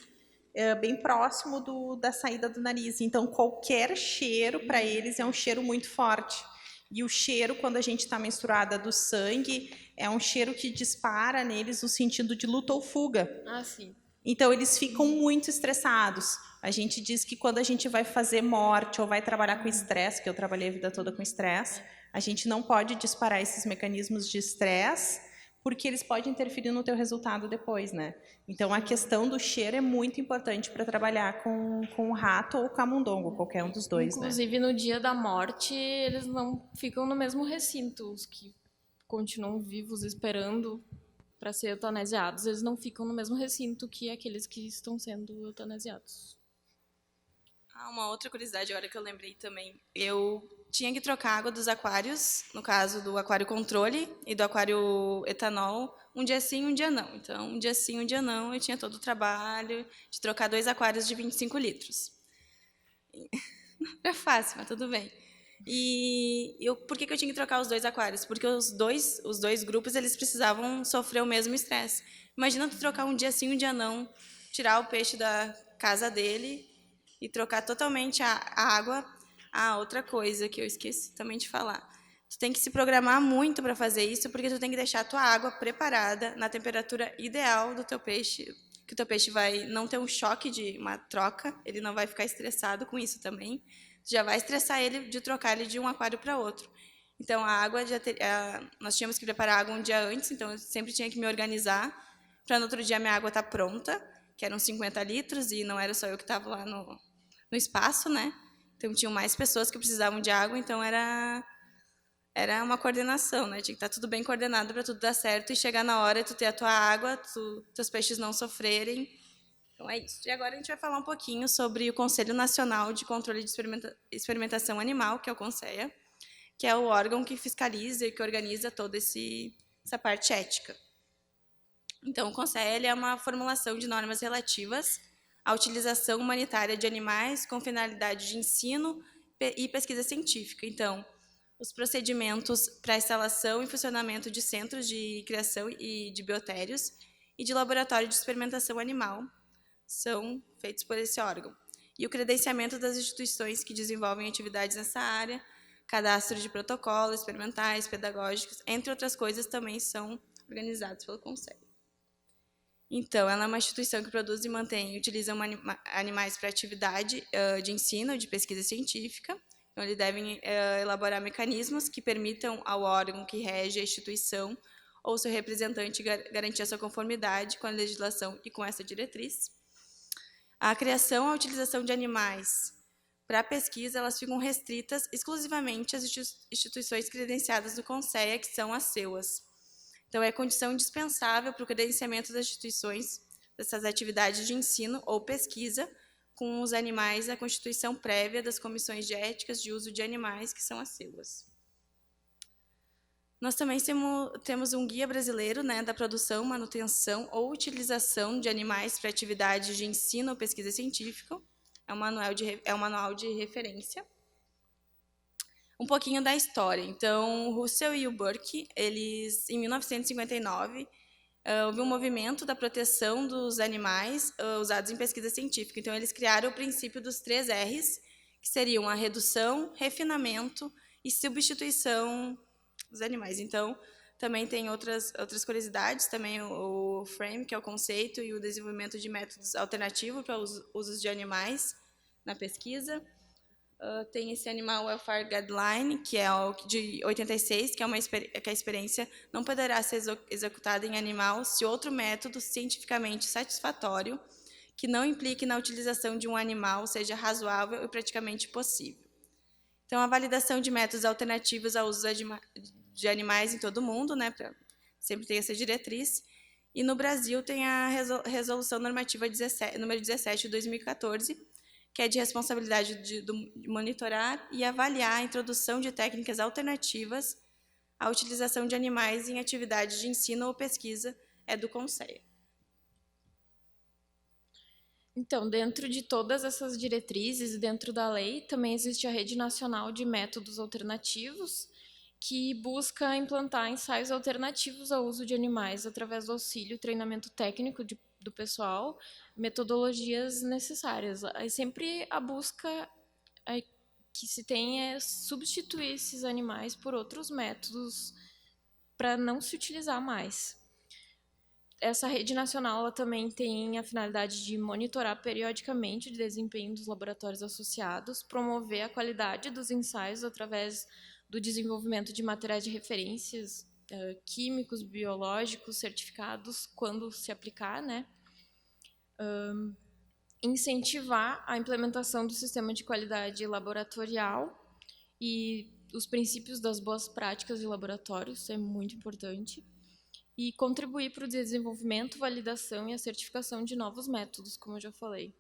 bem próximo da saída do nariz. Então, qualquer cheiro para eles é um cheiro muito forte. E o cheiro, quando a gente está menstruada do sangue, é um cheiro que dispara neles no sentido de luta ou fuga. Ah, sim. Então, eles ficam muito estressados. A gente diz que quando a gente vai fazer morte ou vai trabalhar com estresse, que eu trabalhei a vida toda com estresse, a gente não pode disparar esses mecanismos de estresse, porque eles podem interferir no teu resultado depois, né? Então, a questão do cheiro é muito importante para trabalhar com o rato ou camundongo, qualquer um dos dois, Inclusive, no dia da morte, eles não ficam no mesmo recinto. Os que continuam vivos esperando para ser eutanasiados, eles não ficam no mesmo recinto que aqueles que estão sendo eutanasiados. Uma outra curiosidade agora que eu lembrei também. Eu tinha que trocar a água dos aquários, no caso do aquário controle e do aquário etanol, um dia sim, um dia não. Então, um dia sim, um dia não, eu tinha todo o trabalho de trocar 2 aquários de 25 litros. Não é fácil, mas tudo bem. E por que eu tinha que trocar os 2 aquários? Porque os dois grupos eles precisavam sofrer o mesmo estresse. Imagina tu trocar um dia sim, um dia não, tirar o peixe da casa dele e trocar totalmente a água. Outra coisa que eu esqueci também de falar. Tu tem que se programar muito para fazer isso, porque tu tem que deixar a tua água preparada na temperatura ideal do teu peixe, que o teu peixe vai não ter um choque de uma troca, ele não vai ficar estressado com isso também. Tu já vai estressar ele de trocar ele de um aquário para outro. Então, a água, nós tínhamos que preparar a água um dia antes, então eu sempre tinha que me organizar para no outro dia minha água estar pronta, que eram 50 litros, e não era só eu que estava lá no espaço, né? Então, tinham mais pessoas que precisavam de água, então era uma coordenação, né? Tinha que estar tudo bem coordenado para tudo dar certo e chegar na hora e tu ter a tua água, teus peixes não sofrerem. Então, é isso. E agora a gente vai falar um pouquinho sobre o Conselho Nacional de Controle de Experimentação Animal, que é o CONSEA, que é o órgão que fiscaliza e que organiza toda essa parte ética. Então, o CONSEA é uma formulação de normas relativas à utilização humanitária de animais com finalidade de ensino e pesquisa científica. Então, os procedimentos para instalação e funcionamento de centros de criação e de biotérios e de laboratório de experimentação animal são feitos por esse órgão. E o credenciamento das instituições que desenvolvem atividades nessa área, cadastro de protocolos experimentais, pedagógicos, entre outras coisas, também são organizados pelo Conselho. Então, ela é uma instituição que produz e mantém e utiliza animais para atividade de ensino, de pesquisa científica. Então, eles devem elaborar mecanismos que permitam ao órgão que rege a instituição ou seu representante garantir a sua conformidade com a legislação e com essa diretriz. A criação e a utilização de animais para a pesquisa, elas ficam restritas exclusivamente às instituições credenciadas do CONSEA, que são as CEUAS. Então, é condição indispensável para o credenciamento das instituições dessas atividades de ensino ou pesquisa com os animais a constituição prévia das comissões de éticas de uso de animais, que são as CEUAS. Nós também temos um guia brasileiro, né, da produção, manutenção ou utilização de animais para atividades de ensino ou pesquisa científica. É um manual de referência. Um pouquinho da história. Então, o Russell e o Burke, eles, em 1959, houve um movimento da proteção dos animais usados em pesquisa científica. Então, eles criaram o princípio dos 3 R's, que seriam a redução, refinamento e substituição dos animais. Então, também tem outras curiosidades, também o FRAME, que é o conceito, e o desenvolvimento de métodos alternativos para os usos de animais na pesquisa. Tem esse Animal Welfare Guideline, que é o de 86, que a experiência não poderá ser executada em animal se outro método cientificamente satisfatório, que não implique na utilização de um animal, seja razoável e praticamente possível. Então, a validação de métodos alternativos ao uso de animais em todo o mundo, né, sempre tem essa diretriz. E no Brasil tem a Resolução Normativa número 17 de 2014, que é de responsabilidade de monitorar e avaliar a introdução de técnicas alternativas à utilização de animais em atividades de ensino ou pesquisa, é do CONSEA. Então, dentro de todas essas diretrizes, dentro da lei, também existe a Rede Nacional de Métodos Alternativos, que busca implantar ensaios alternativos ao uso de animais através do auxílio e treinamento técnico do pessoal, metodologias necessárias. Aí sempre a busca que se tem é substituir esses animais por outros métodos para não se utilizar mais. Essa rede nacional ela também tem a finalidade de monitorar periodicamente o desempenho dos laboratórios associados, promover a qualidade dos ensaios através do desenvolvimento de materiais de referências químicos, biológicos, certificados, quando se aplicar, né? Incentivar a implementação do sistema de qualidade laboratorial e os princípios das boas práticas de laboratório, isso é muito importante. E contribuir para o desenvolvimento, validação e a certificação de novos métodos, como eu já falei,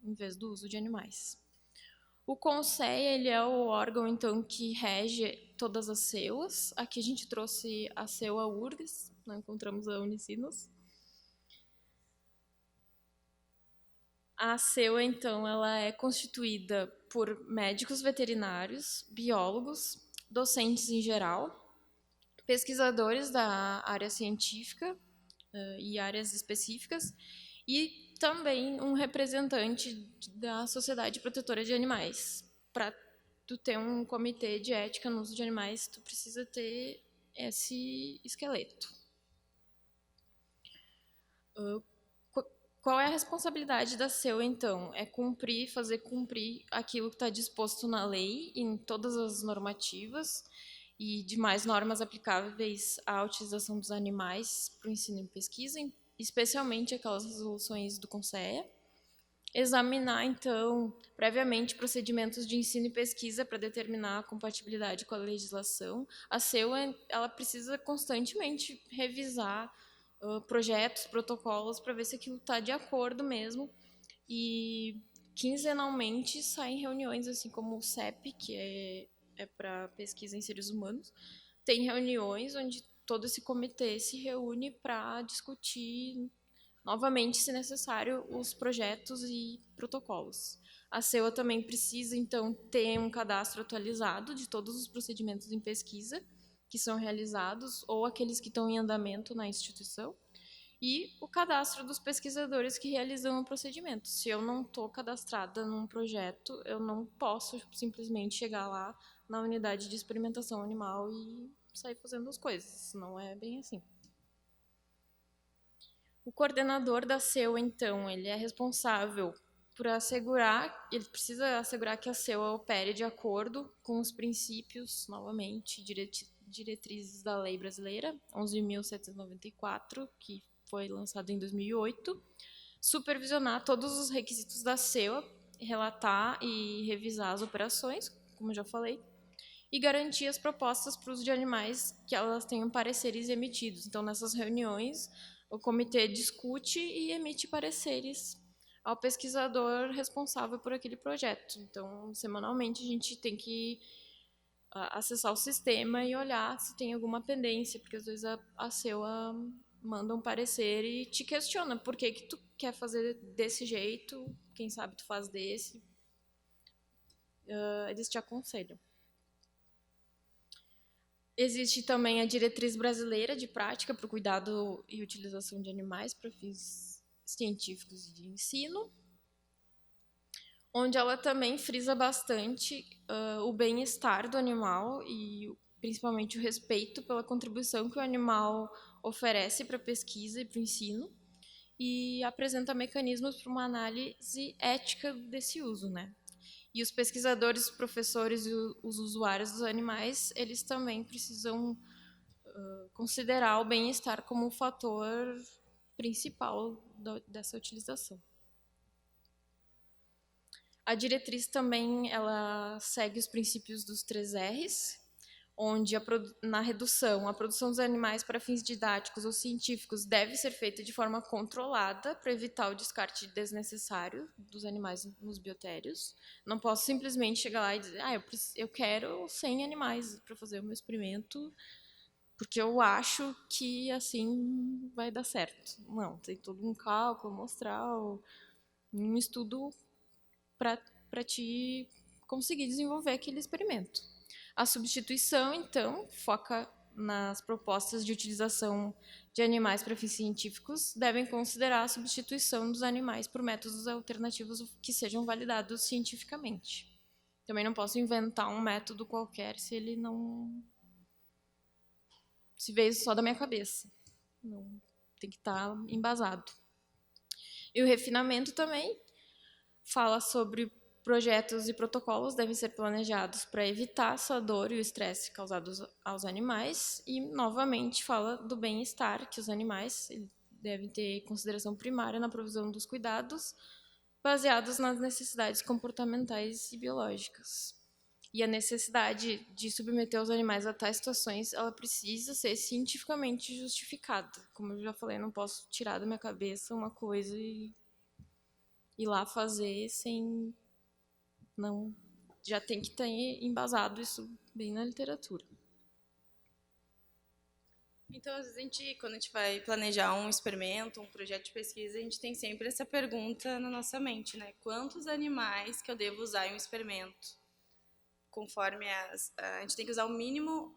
em vez do uso de animais. O CONSEA, ele é o órgão, então, que rege todas as CEUAs. Aqui a gente trouxe a CEUA URGS, não encontramos a Unicinos. A CEUA, então, ela é constituída por médicos veterinários, biólogos, docentes em geral, pesquisadores da área científica e áreas específicas, e também um representante da Sociedade Protetora de Animais. Para tu ter um comitê de ética no uso de animais, tu precisa ter esse esqueleto. Qual é a responsabilidade da CEUA, então? É fazer cumprir aquilo que está disposto na lei, em todas as normativas, e demais normas aplicáveis à utilização dos animais para o ensino e pesquisa, especialmente aquelas resoluções do CONSEA. Examinar, então, previamente procedimentos de ensino e pesquisa para determinar a compatibilidade com a legislação. A CEUA, ela precisa constantemente revisar projetos, protocolos, para ver se aquilo está de acordo mesmo. E quinzenalmente saem reuniões, assim como o CEP, que é para pesquisa em seres humanos, tem reuniões onde todo esse comitê se reúne para discutir novamente, se necessário, os projetos e protocolos. A CEUA também precisa, então, ter um cadastro atualizado de todos os procedimentos em pesquisa que são realizados ou aqueles que estão em andamento na instituição, e o cadastro dos pesquisadores que realizam o procedimento. Se eu não estou cadastrada num projeto, eu não posso simplesmente chegar lá na unidade de experimentação animal e sair fazendo as coisas. Não é bem assim. O coordenador da CEUA, então, ele é responsável por ele precisa assegurar que a CEUA opere de acordo com os princípios, novamente, diretrizes da lei brasileira, 11.794, que foi lançado em 2008, supervisionar todos os requisitos da CEUA, relatar e revisar as operações, como já falei, e garantir as propostas para o uso de animais que elas tenham pareceres emitidos. Então, nessas reuniões, o comitê discute e emite pareceres ao pesquisador responsável por aquele projeto. Então, semanalmente, a gente tem que acessar o sistema e olhar se tem alguma pendência, porque às vezes a CEUA manda um parecer e te questiona por que tu quer fazer desse jeito, quem sabe tu faz desse. Eles te aconselham. Existe também a diretriz brasileira de prática para o cuidado e utilização de animais para fins científicos e de ensino, onde ela também frisa bastante o bem-estar do animal e principalmente o respeito pela contribuição que o animal oferece para a pesquisa e para o ensino, e apresenta mecanismos para uma análise ética desse uso, né? E os pesquisadores, os professores e os usuários dos animais, eles também precisam considerar o bem-estar como um fator principal dessa utilização. A diretriz também ela segue os princípios dos 3 R's, onde na redução, a produção dos animais para fins didáticos ou científicos deve ser feita de forma controlada para evitar o descarte desnecessário dos animais nos biotérios. Não posso simplesmente chegar lá e dizer, eu quero 100 animais para fazer o meu experimento, porque eu acho que assim vai dar certo. Não, tem todo um cálculo amostral, um estudo para te conseguir desenvolver aquele experimento. A substituição, então, foca nas propostas de utilização de animais para fins científicos, devem considerar a substituição dos animais por métodos alternativos que sejam validados cientificamente. Também não posso inventar um método qualquer se ele não se veio só da minha cabeça. Não, tem que estar embasado. E o refinamento também fala sobre projetos e protocolos devem ser planejados para evitar a sua dor e o estresse causados aos animais, e novamente fala do bem-estar, que os animais devem ter consideração primária na provisão dos cuidados baseados nas necessidades comportamentais e biológicas. E a necessidade de submeter os animais a tais situações, ela precisa ser cientificamente justificada. Como eu já falei, eu não posso tirar da minha cabeça uma coisa e ir lá fazer sem... Não, já tem que ter embasado isso bem na literatura. Então, às vezes, quando a gente vai planejar um experimento, um projeto de pesquisa, a gente tem sempre essa pergunta na nossa mente, né? Quantos animais que eu devo usar em um experimento? Conforme a gente tem que usar o mínimo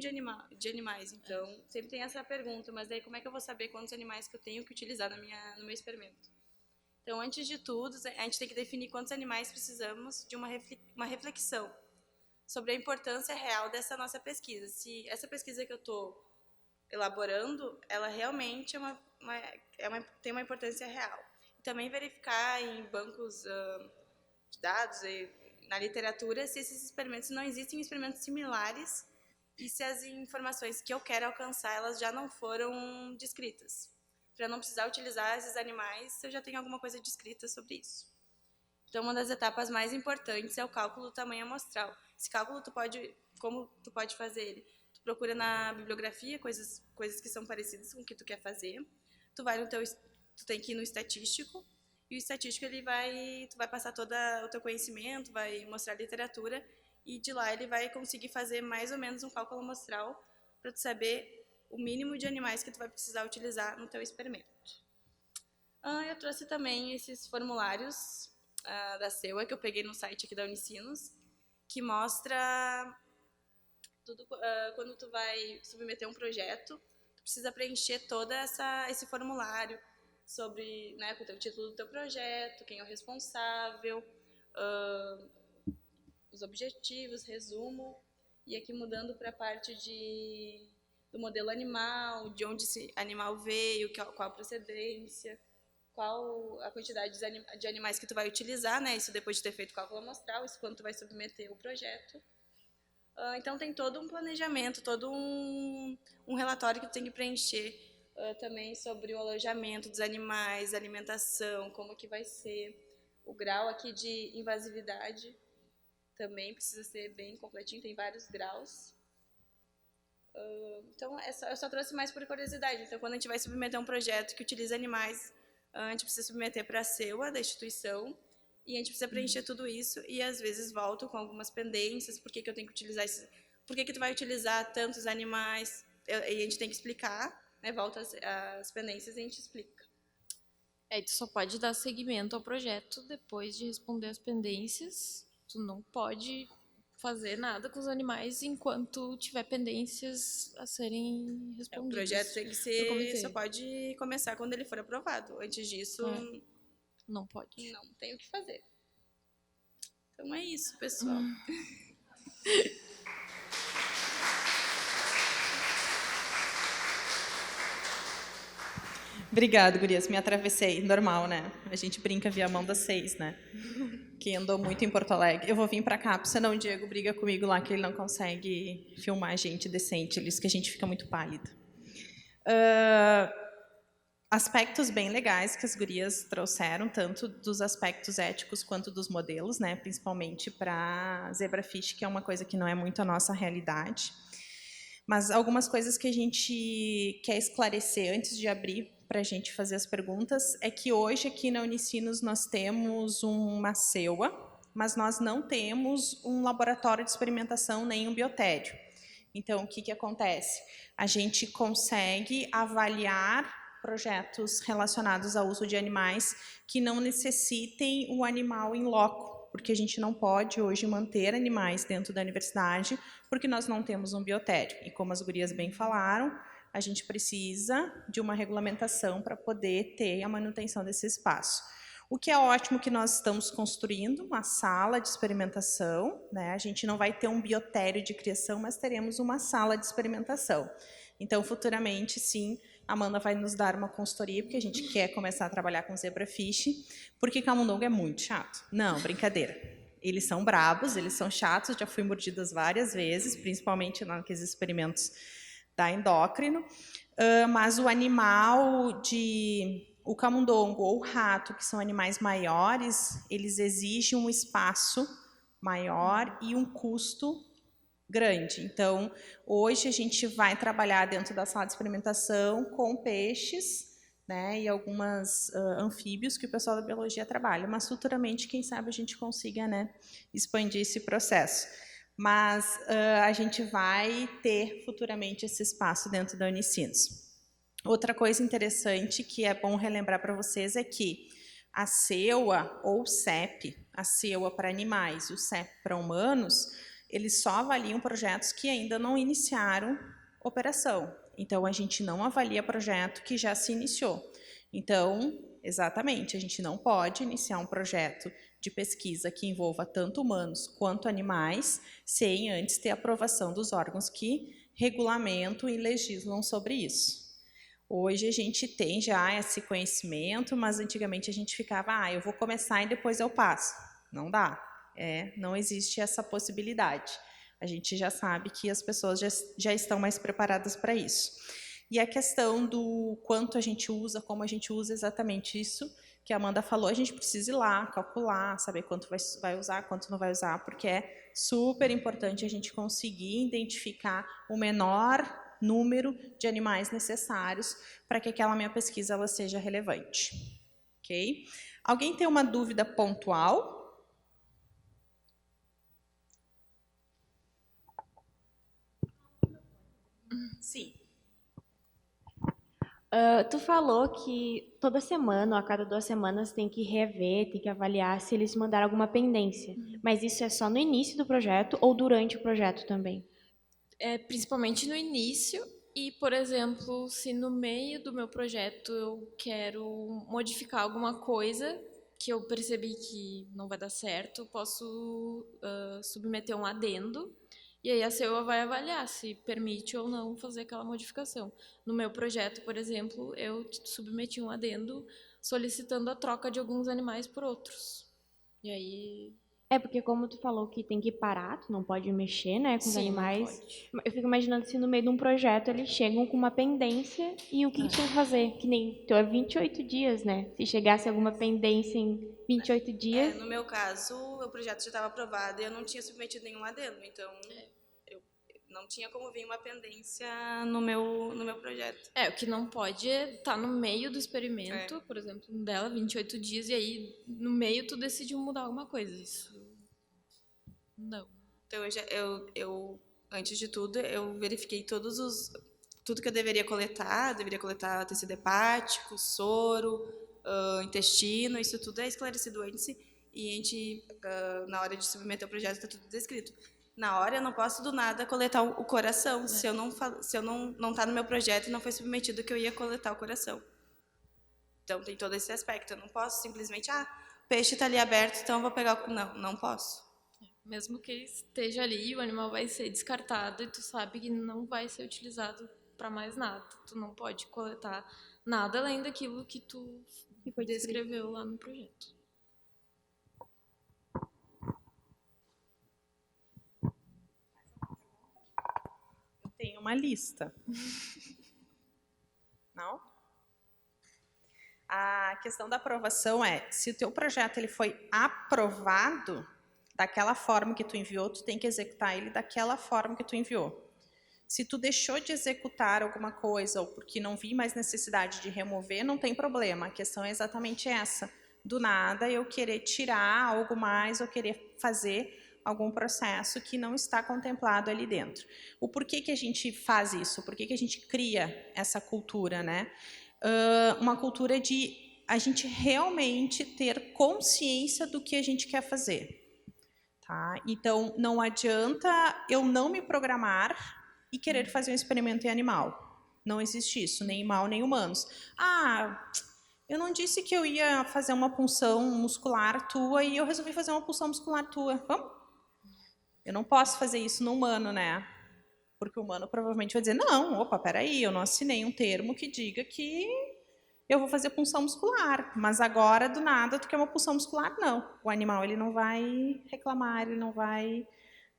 de animais. Então, sempre tem essa pergunta, mas daí como é que eu vou saber quantos animais que eu tenho que utilizar no meu experimento? Então, antes de tudo, a gente tem que definir quantos animais precisamos de uma reflexão sobre a importância real dessa nossa pesquisa. Se essa pesquisa que eu estou elaborando, ela realmente tem uma importância real. E também verificar em bancos de dados e na literatura se esses experimentos não existem experimentos similares e se as informações que eu quero alcançar elas já não foram descritas, para não precisar utilizar esses animais se eu já tenho alguma coisa descrita sobre isso. Então, uma das etapas mais importantes é o cálculo do tamanho amostral. Esse cálculo, como tu pode fazer ele? Tu procura na bibliografia coisas que são parecidas com o que tu quer fazer. Tu tem que ir no estatístico, e o estatístico tu vai passar todo o teu conhecimento, vai mostrar a literatura, e de lá ele vai conseguir fazer mais ou menos um cálculo amostral para tu saber o mínimo de animais que tu vai precisar utilizar no teu experimento. Eu trouxe também esses formulários da CEUA, que eu peguei no site aqui da Unicinos, que mostra tudo, quando tu vai submeter um projeto, tu precisa preencher todo esse formulário sobre, né, com o título do teu projeto, quem é o responsável, os objetivos, resumo, e aqui mudando para a parte do modelo animal, de onde esse animal veio, qual a procedência, qual a quantidade de animais que tu vai utilizar, né? Isso depois de ter feito o cálculo amostral, isso quando tu vai submeter o projeto. Então tem todo um planejamento, todo um relatório que tu tem que preencher também sobre o alojamento dos animais, alimentação, como que vai ser, o grau aqui de invasividade também precisa ser bem completinho, tem vários graus. Então eu só trouxe mais por curiosidade. Então quando a gente vai submeter um projeto que utiliza animais, a gente precisa submeter para a CEUA da instituição, e a gente precisa preencher tudo isso, e às vezes volto com algumas pendências, por que eu tenho que utilizar esses, por que tu vai utilizar tantos animais, e a gente tem que explicar, né, volta as pendências e a gente explica. Aí tu só pode dar seguimento ao projeto depois de responder as pendências, tu não pode fazer nada com os animais enquanto tiver pendências a serem respondidas. O projeto tem que ser, só pode começar quando ele for aprovado, antes disso... Não pode. Não tem o que fazer. Então é isso, pessoal. Obrigada, gurias. Me atravessei. Normal, né? A gente brinca via mão das 6, né? Que andou muito em Porto Alegre. Eu vou vir para cá, senão o Diego briga comigo lá que ele não consegue filmar a gente decente. Ele diz que a gente fica muito pálido. Aspectos bem legais que as gurias trouxeram, tanto dos aspectos éticos quanto dos modelos, né? Principalmente para zebrafish, que é uma coisa que não é muito a nossa realidade. Mas algumas coisas que a gente quer esclarecer antes de abrir para a gente fazer as perguntas é que hoje aqui na Unicinos nós temos uma CEUA, mas nós não temos um laboratório de experimentação nem um biotério. Então, o que acontece? A gente consegue avaliar projetos relacionados ao uso de animais que não necessitem o animal em loco, porque a gente não pode hoje manter animais dentro da universidade, porque nós não temos um biotério. E como as gurias bem falaram, a gente precisa de uma regulamentação para poder ter a manutenção desse espaço. O que é ótimo que nós estamos construindo uma sala de experimentação, né? A gente não vai ter um biotério de criação, mas teremos uma sala de experimentação. Então, futuramente, sim, a Amanda vai nos dar uma consultoria, porque a gente quer começar a trabalhar com zebrafish, porque camundongo é muito chato. Não, brincadeira. Eles são brabos, eles são chatos, já fui mordidas várias vezes, principalmente naqueles experimentos da endócrino, mas o animal o camundongo ou o rato, que são animais maiores, eles exigem um espaço maior e um custo grande. Então, hoje a gente vai trabalhar dentro da sala de experimentação com peixes, né, e algumas anfíbios que o pessoal da biologia trabalha, mas futuramente, quem sabe, a gente consiga, né, expandir esse processo. Mas a gente vai ter futuramente esse espaço dentro da Unicinos. Outra coisa interessante que é bom relembrar para vocês é que a CEUA ou CEP, a CEUA para animais e o CEP para humanos, eles só avaliam projetos que ainda não iniciaram operação. Então, a gente não avalia projeto que já se iniciou. Então, exatamente, a gente não pode iniciar um projeto de pesquisa que envolva tanto humanos quanto animais, sem antes ter aprovação dos órgãos que regulamentam e legislam sobre isso. Hoje a gente tem já esse conhecimento, mas antigamente a gente ficava, eu vou começar e depois eu passo. Não dá, não existe essa possibilidade. A gente já sabe que as pessoas já estão mais preparadas para isso. E a questão do quanto a gente usa, como a gente usa, exatamente isso que a Amanda falou, a gente precisa ir lá, calcular, saber quanto vai usar, quanto não vai usar, porque é super importante a gente conseguir identificar o menor número de animais necessários para que aquela minha pesquisa ela seja relevante. Ok? Alguém tem uma dúvida pontual? Sim. Tu falou que toda semana, ou a cada 2 semanas, tem que rever, tem que avaliar se eles mandaram alguma pendência. Mas isso é só no início do projeto ou durante o projeto também? Principalmente no início e, por exemplo, se no meio do meu projeto eu quero modificar alguma coisa que eu percebi que não vai dar certo, posso submeter um adendo e aí a CEUA vai avaliar se permite ou não fazer aquela modificação. No meu projeto, por exemplo, eu submeti um adendo solicitando a troca de alguns animais por outros. E aí É porque como tu falou que tem que parar, tu não pode mexer, né, com os Sim, não animais. pode. Eu fico imaginando se no meio de um projeto eles chegam com uma pendência e o que tu tem que fazer? Que nem tu é 28 dias, né? Se chegasse alguma pendência em 28 dias, No meu caso, o projeto já estava aprovado e eu não tinha submetido nenhum adendo, então eu não tinha como vir uma pendência no meu projeto. O que não pode é estar no meio do experimento, É. por exemplo, um dela, 28 dias, e aí no meio tu decidiu mudar alguma coisa. Isso não. Então antes de tudo, eu verifiquei tudo que eu deveria coletar tecido hepático, soro, intestino, isso tudo é esclarecido antes e a gente, na hora de submeter o projeto, está tudo descrito. Na hora, eu não posso do nada coletar o coração, se eu não tá no meu projeto e não foi submetido que eu ia coletar o coração. Então tem todo esse aspecto, eu não posso simplesmente, o peixe está ali aberto, então eu vou pegar o... Não posso. Mesmo que ele esteja ali, o animal vai ser descartado e tu sabe que não vai ser utilizado para mais nada. Tu não pode coletar nada além daquilo que tu que foi descrito. descreveu lá no projeto. Eu tenho uma lista. Não? A questão da aprovação é, se o teu projeto ele foi aprovado daquela forma que tu enviou, tu tem que executar ele daquela forma que tu enviou. Se tu deixou de executar alguma coisa ou porque não vi mais necessidade de remover, não tem problema. A questão é exatamente essa. Do nada eu querer tirar algo mais ou querer fazer algum processo que não está contemplado ali dentro. O porquê que a gente faz isso? Por que a gente cria essa cultura, né? Uma cultura de a gente realmente ter consciência do que a gente quer fazer. Tá? Então, não adianta eu não me programar e querer fazer um experimento em animal. Não existe isso, nem em mal, nem humanos. Eu não disse que eu ia fazer uma punção muscular tua e eu resolvi fazer uma punção muscular tua. Vamos? Eu não posso fazer isso no humano, né? Porque o humano provavelmente vai dizer, não, opa, peraí, eu não assinei um termo que diga que eu vou fazer punção muscular, mas agora, do nada, tu quer uma punção muscular? Não. O animal ele não vai reclamar, ele não vai,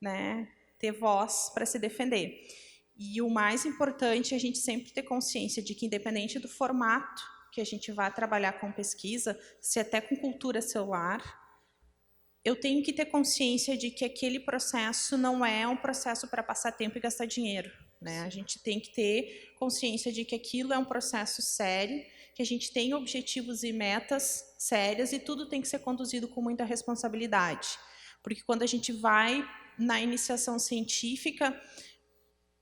né, ter voz para se defender. E o mais importante é a gente sempre ter consciência de que, independente do formato que a gente vai trabalhar com pesquisa, se até com cultura celular, eu tenho que ter consciência de que aquele processo não é um processo para passar tempo e gastar dinheiro, né? A gente tem que ter consciência de que aquilo é um processo sério, que a gente tem objetivos e metas sérias e tudo tem que ser conduzido com muita responsabilidade. Porque quando a gente vai na iniciação científica,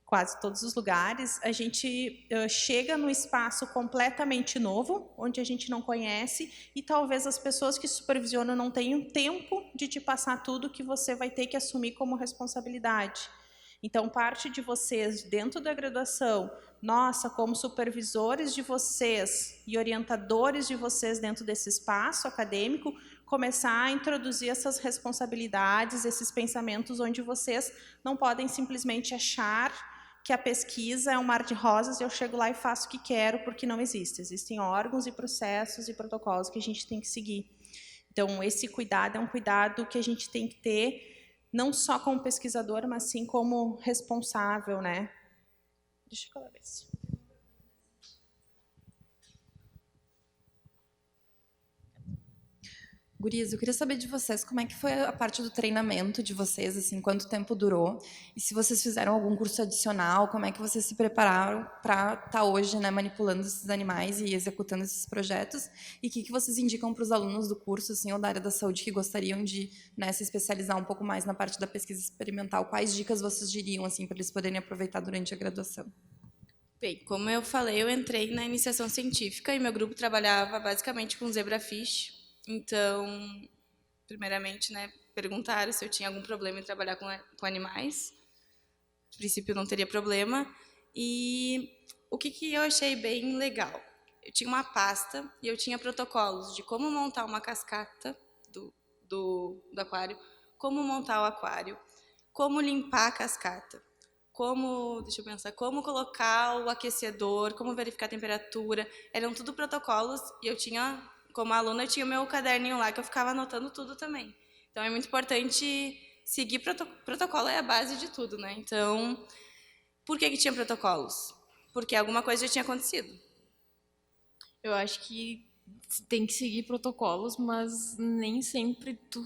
quase todos os lugares, a gente chega num espaço completamente novo, onde a gente não conhece, e talvez as pessoas que supervisionam não tenham tempo de te passar tudo que você vai ter que assumir como responsabilidade. Então, parte de vocês, dentro da graduação, nossa, como supervisores de vocês e orientadores de vocês dentro desse espaço acadêmico, começar a introduzir essas responsabilidades, esses pensamentos onde vocês não podem simplesmente achar que a pesquisa é um mar de rosas e eu chego lá e faço o que quero, porque não existe. Existem órgãos e processos e protocolos que a gente tem que seguir. Então, esse cuidado é um cuidado que a gente tem que ter, não só como pesquisador, mas sim como responsável, né? Deixa eu ver se... Gurias, eu queria saber de vocês como é que foi a parte do treinamento de vocês, assim, quanto tempo durou, e se vocês fizeram algum curso adicional, como é que vocês se prepararam para estar hoje, né, manipulando esses animais e executando esses projetos, e o que vocês indicam para os alunos do curso, assim, ou da área da saúde que gostariam de, né, se especializar um pouco mais na parte da pesquisa experimental, quais dicas vocês diriam, assim, para eles poderem aproveitar durante a graduação? Bem, como eu falei, eu entrei na iniciação científica e meu grupo trabalhava basicamente com zebrafish. Então, primeiramente, né, perguntaram se eu tinha algum problema em trabalhar com animais. No princípio, não teria problema. E o que eu achei bem legal? Eu tinha uma pasta e eu tinha protocolos de como montar uma cascata do aquário, como montar o aquário, como limpar a cascata, deixa eu pensar, como colocar o aquecedor, como verificar a temperatura. Eram tudo protocolos e eu tinha, como aluna, eu tinha o meu caderninho lá que eu ficava anotando tudo também. Então, é muito importante seguir protocolo, é a base de tudo, né? Então, por que tinha protocolos? Porque alguma coisa já tinha acontecido. Eu acho que tem que seguir protocolos, mas nem sempre tu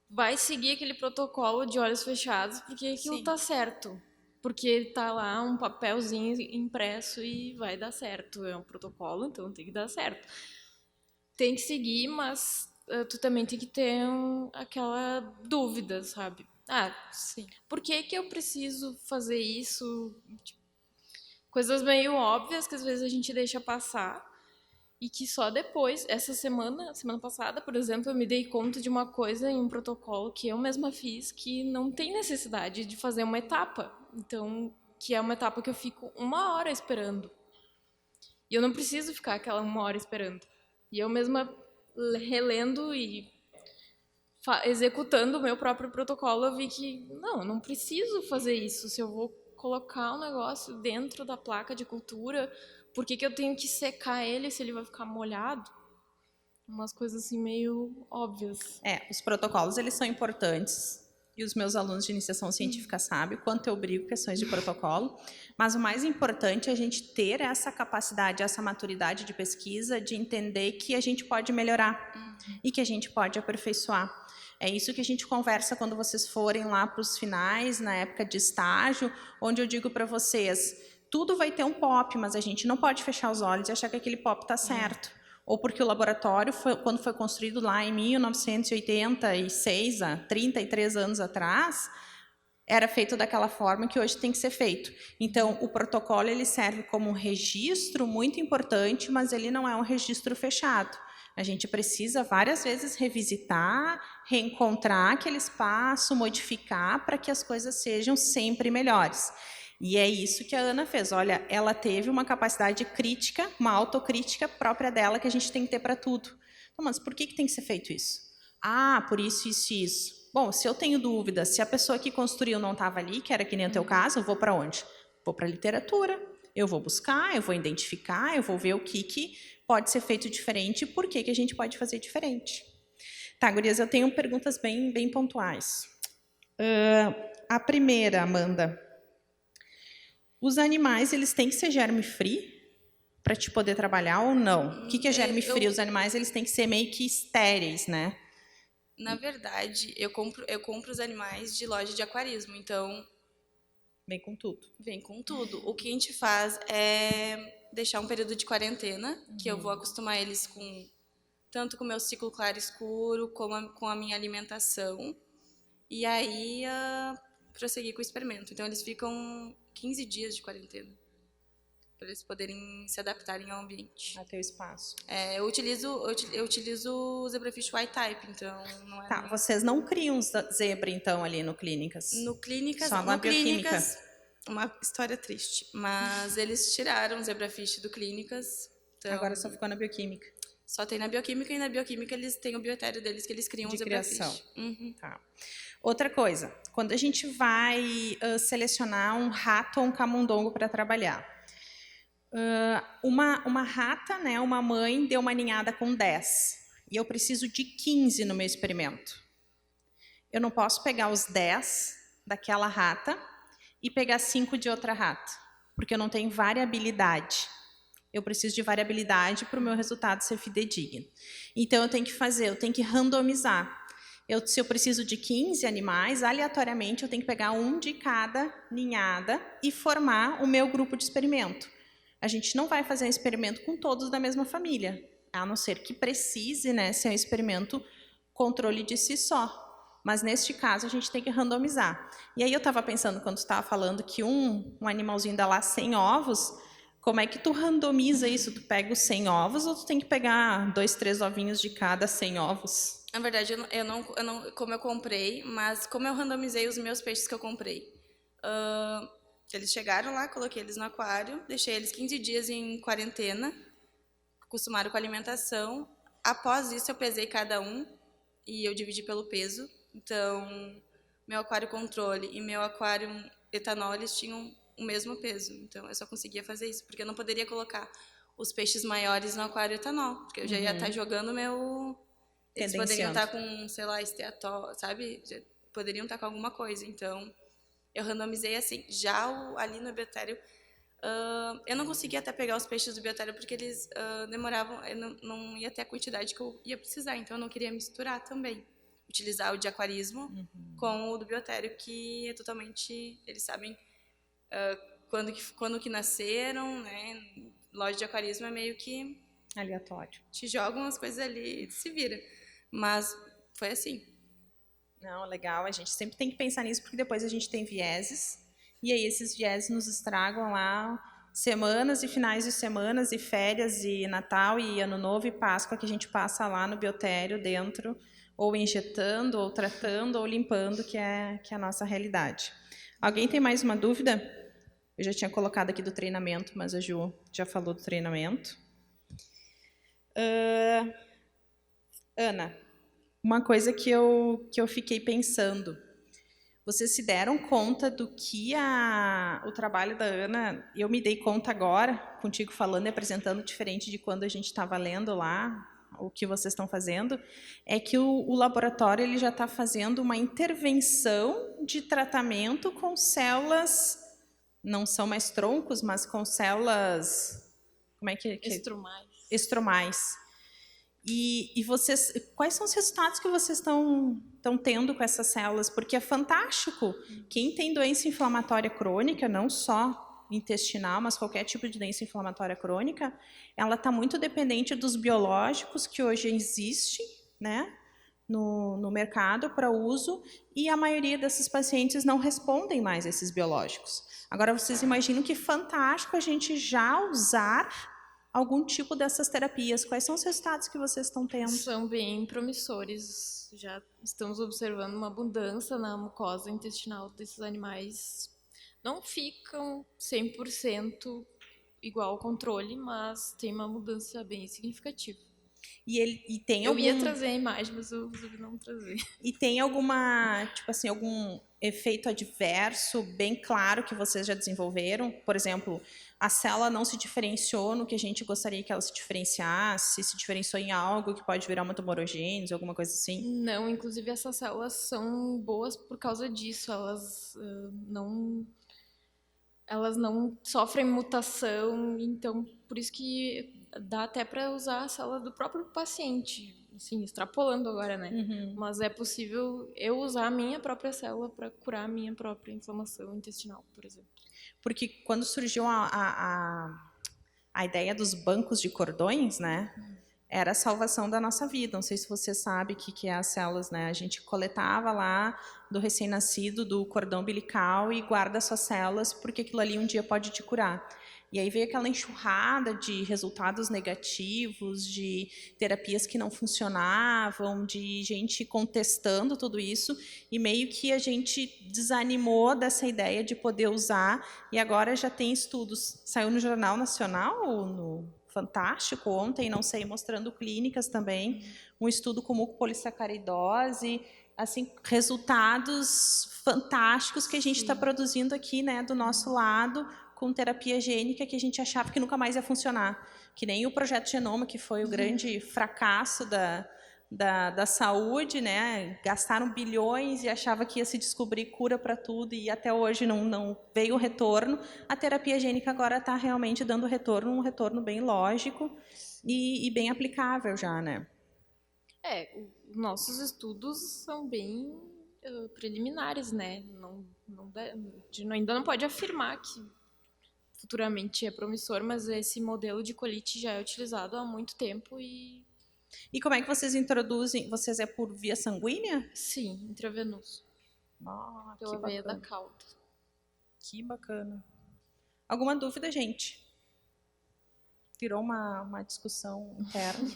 vai seguir aquele protocolo de olhos fechados porque aquilo Sim. tá certo. Porque tá lá um papelzinho impresso e vai dar certo. É um protocolo, então tem que dar certo. Tem que seguir, mas tu também tem que ter aquela dúvida, sabe? Ah, Sim. por que que eu preciso fazer isso? Tipo, coisas meio óbvias que às vezes a gente deixa passar e que só depois, essa semana passada, por exemplo, eu me dei conta de uma coisa em um protocolo que eu mesma fiz que não tem necessidade de fazer uma etapa. Então, que é uma etapa que eu fico 1 hora esperando. E eu não preciso ficar aquela 1 hora esperando. E eu mesma relendo e executando o meu próprio protocolo, eu vi que não, eu não preciso fazer isso. Se eu vou colocar um negócio dentro da placa de cultura, por que que eu tenho que secar ele se ele vai ficar molhado? Umas coisas assim meio óbvias. Os protocolos, eles são importantes, e os meus alunos de iniciação científica sabem o quanto eu brigo com questões de protocolo, mas o mais importante é a gente ter essa capacidade, essa maturidade de pesquisa, de entender que a gente pode melhorar e que a gente pode aperfeiçoar. É isso que a gente conversa quando vocês forem lá para os finais, na época de estágio, onde eu digo para vocês, tudo vai ter um POP, mas a gente não pode fechar os olhos e achar que aquele POP está certo. Ou porque o laboratório, quando foi construído lá em 1986, há 33 anos atrás, era feito daquela forma que hoje tem que ser feito. Então, o protocolo ele serve como um registro muito importante, mas ele não é um registro fechado. A gente precisa várias vezes revisitar, reencontrar aquele espaço, modificar para que as coisas sejam sempre melhores. E é isso que a Ana fez. Olha, ela teve uma capacidade crítica, uma autocrítica própria dela que a gente tem que ter para tudo. Então, mas por que tem que ser feito isso? Ah, por isso, isso e isso. Bom, se eu tenho dúvida, se a pessoa que construiu não estava ali, que era que nem o teu caso, eu vou para onde? Vou para a literatura. Eu vou buscar, eu vou identificar, eu vou ver o que pode ser feito diferente e por que a gente pode fazer diferente. Tá, gurias, eu tenho perguntas bem pontuais. A primeira, Amanda. Os animais, eles têm que ser germe-free para te poder trabalhar ou não? O que é germe-free? Os animais, eles têm que ser meio que estéreis, né? Na verdade, eu compro os animais de loja de aquarismo, então Vem com tudo. vem com tudo. O que a gente faz é deixar um período de quarentena, que eu vou acostumar eles tanto com o meu ciclo claro escuro, como com a minha alimentação. E aí prosseguir com o experimento. Então eles ficam 15 dias de quarentena, para eles poderem se adaptarem ao ambiente. A teu espaço. Eu utilizo o zebrafish white type, então não é... Tá, vocês não criam zebra, então, ali no Clínicas? No Clínicas, Só na bioquímica. Clínicas, uma história triste, mas eles tiraram o zebrafish do Clínicas. Então, Agora só ficou na bioquímica. só tem na bioquímica, e na bioquímica eles têm o biotério deles que eles criam De o zebrafish. criação. Uhum. Tá. Outra coisa, quando a gente vai selecionar um rato ou um camundongo para trabalhar, uma rata, né, uma mãe, deu uma ninhada com 10 e eu preciso de 15 no meu experimento. Eu não posso pegar os 10 daquela rata e pegar 5 de outra rata, porque eu não tenho variabilidade. Eu preciso de variabilidade para o meu resultado ser fidedigno. Então, eu tenho que randomizar. Se eu preciso de 15 animais, aleatoriamente, eu tenho que pegar um de cada ninhada e formar o meu grupo de experimento. A gente não vai fazer um experimento com todos da mesma família, a não ser que precise, né, ser um experimento controle de si só. Mas, neste caso, a gente tem que randomizar. E aí eu estava pensando, quando tu estava falando que um animalzinho dá lá 100 ovos, como é que tu randomiza isso? Tu pega os 100 ovos ou tu tem que pegar 2, 3 ovinhos de cada 100 ovos? Na verdade, eu não, como eu comprei, mas como eu randomizei os meus peixes que eu comprei. Eles chegaram lá, coloquei eles no aquário, deixei eles 15 dias em quarentena, acostumaram com a alimentação. Após isso, eu pesei cada um e eu dividi pelo peso. Então, meu aquário controle e meu aquário etanol, eles tinham o mesmo peso. Então, eu só conseguia fazer isso, porque eu não poderia colocar os peixes maiores no aquário etanol, porque eu já ia estar jogando Eles poderiam Tendenciando. estar com, sei lá, esteatose, sabe? Poderiam estar com alguma coisa. Então, eu randomizei assim. Já ali no biotério, eu não conseguia até pegar os peixes do biotério porque eles demoravam, eu não ia ter a quantidade que eu ia precisar. Então, eu não queria misturar também. Utilizar o de aquarismo com o do biotério, que é totalmente... Eles sabem quando que nasceram, né? Loja de aquarismo é meio que Aleatório. te jogam as coisas ali e se vira. Mas foi assim. Não, legal. A gente sempre tem que pensar nisso, porque depois a gente tem vieses, e aí esses vieses nos estragam lá semanas e finais de semanas, e férias, e Natal, e Ano Novo, e Páscoa, que a gente passa lá no biotério dentro, ou injetando, ou tratando, ou limpando, que é a nossa realidade. Alguém tem mais uma dúvida? Eu já tinha colocado aqui do treinamento, mas a Ju já falou do treinamento. Ana, uma coisa que eu fiquei pensando. Vocês se deram conta do que o trabalho da Ana... Eu me dei conta agora, contigo falando e apresentando, diferente de quando a gente estava lendo lá, o que vocês estão fazendo, é que o laboratório ele já está fazendo uma intervenção de tratamento com células... Não são mais troncos, mas com células... Como é que... Estromais. E vocês, quais são os resultados que vocês estão tendo com essas células? Porque é fantástico. Quem tem doença inflamatória crônica, não só intestinal, mas qualquer tipo de doença inflamatória crônica, ela está muito dependente dos biológicos que hoje existem, né, no mercado para uso, e a maioria desses pacientes não respondem mais a esses biológicos. Agora, vocês imaginam que fantástico a gente já usar algum tipo dessas terapias. Quais são os resultados que vocês estão tendo? São bem promissores. Já estamos observando uma abundância na mucosa intestinal desses animais. Não ficam 100% igual ao controle, mas tem uma mudança bem significativa. E tem eu ia trazer a imagem, mas eu resolvi não trazer. E tem alguma, tipo assim, algum efeito adverso bem claro que vocês já desenvolveram? Por exemplo, a célula não se diferenciou no que a gente gostaria que ela se diferenciasse, se diferenciou em algo que pode virar uma tumorogênese, alguma coisa assim? Não, inclusive essas células são boas por causa disso. Elas não sofrem mutação, então por isso que dá até para usar a célula do próprio paciente, assim, extrapolando agora, né? Mas é possível eu usar a minha própria célula para curar a minha própria inflamação intestinal, por exemplo. Porque quando surgiu a ideia dos bancos de cordões, né? Era a salvação da nossa vida. Não sei se você sabe o que é as células, né? A gente coletava lá do recém-nascido, do cordão umbilical, e guarda suas células, porque aquilo ali um dia pode te curar. E aí veio aquela enxurrada de resultados negativos, de terapias que não funcionavam, de gente contestando tudo isso, e meio que a gente desanimou dessa ideia de poder usar, e agora já tem estudos. Saiu no Jornal Nacional, ou no Fantástico ontem, não sei, mostrando clínicas também, um estudo com mucopolissacaridose, assim, resultados fantásticos que a gente está produzindo aqui, né, do nosso lado, com terapia gênica, que a gente achava que nunca mais ia funcionar. Que nem o Projeto Genoma, que foi o grande fracasso da saúde, né? Gastaram bilhões e achava que ia se descobrir cura para tudo, e até hoje não veio o retorno. A terapia gênica agora está realmente dando retorno, um retorno bem lógico e bem aplicável já, né? Nossos estudos são bem preliminares, né? Ainda não pode afirmar que futuramente é promissor, mas esse modelo de colite já é utilizado há muito tempo e como é que vocês introduzem? Vocês é por via sanguínea? Sim, intravenoso. Pela veia da cauda. Que bacana. Alguma dúvida, gente? Virou uma discussão interna.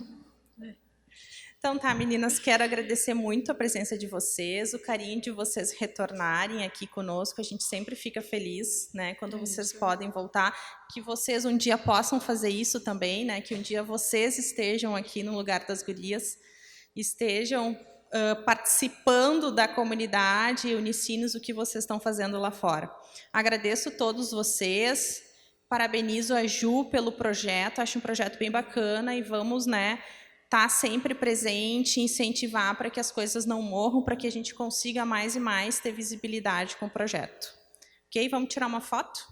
Então tá, meninas, quero agradecer muito a presença de vocês, o carinho de vocês retornarem aqui conosco. A gente sempre fica feliz, né, quando vocês podem voltar, que vocês um dia possam fazer isso também, né, que um dia vocês estejam aqui no lugar das gurias, estejam participando da comunidade Unicinos, o que vocês estão fazendo lá fora. Agradeço a todos vocês, parabenizo a Ju pelo projeto, acho um projeto bem bacana, e vamos, né, estar sempre presente, incentivar para que as coisas não morram, para que a gente consiga mais e mais ter visibilidade com o projeto. Ok? Vamos tirar uma foto?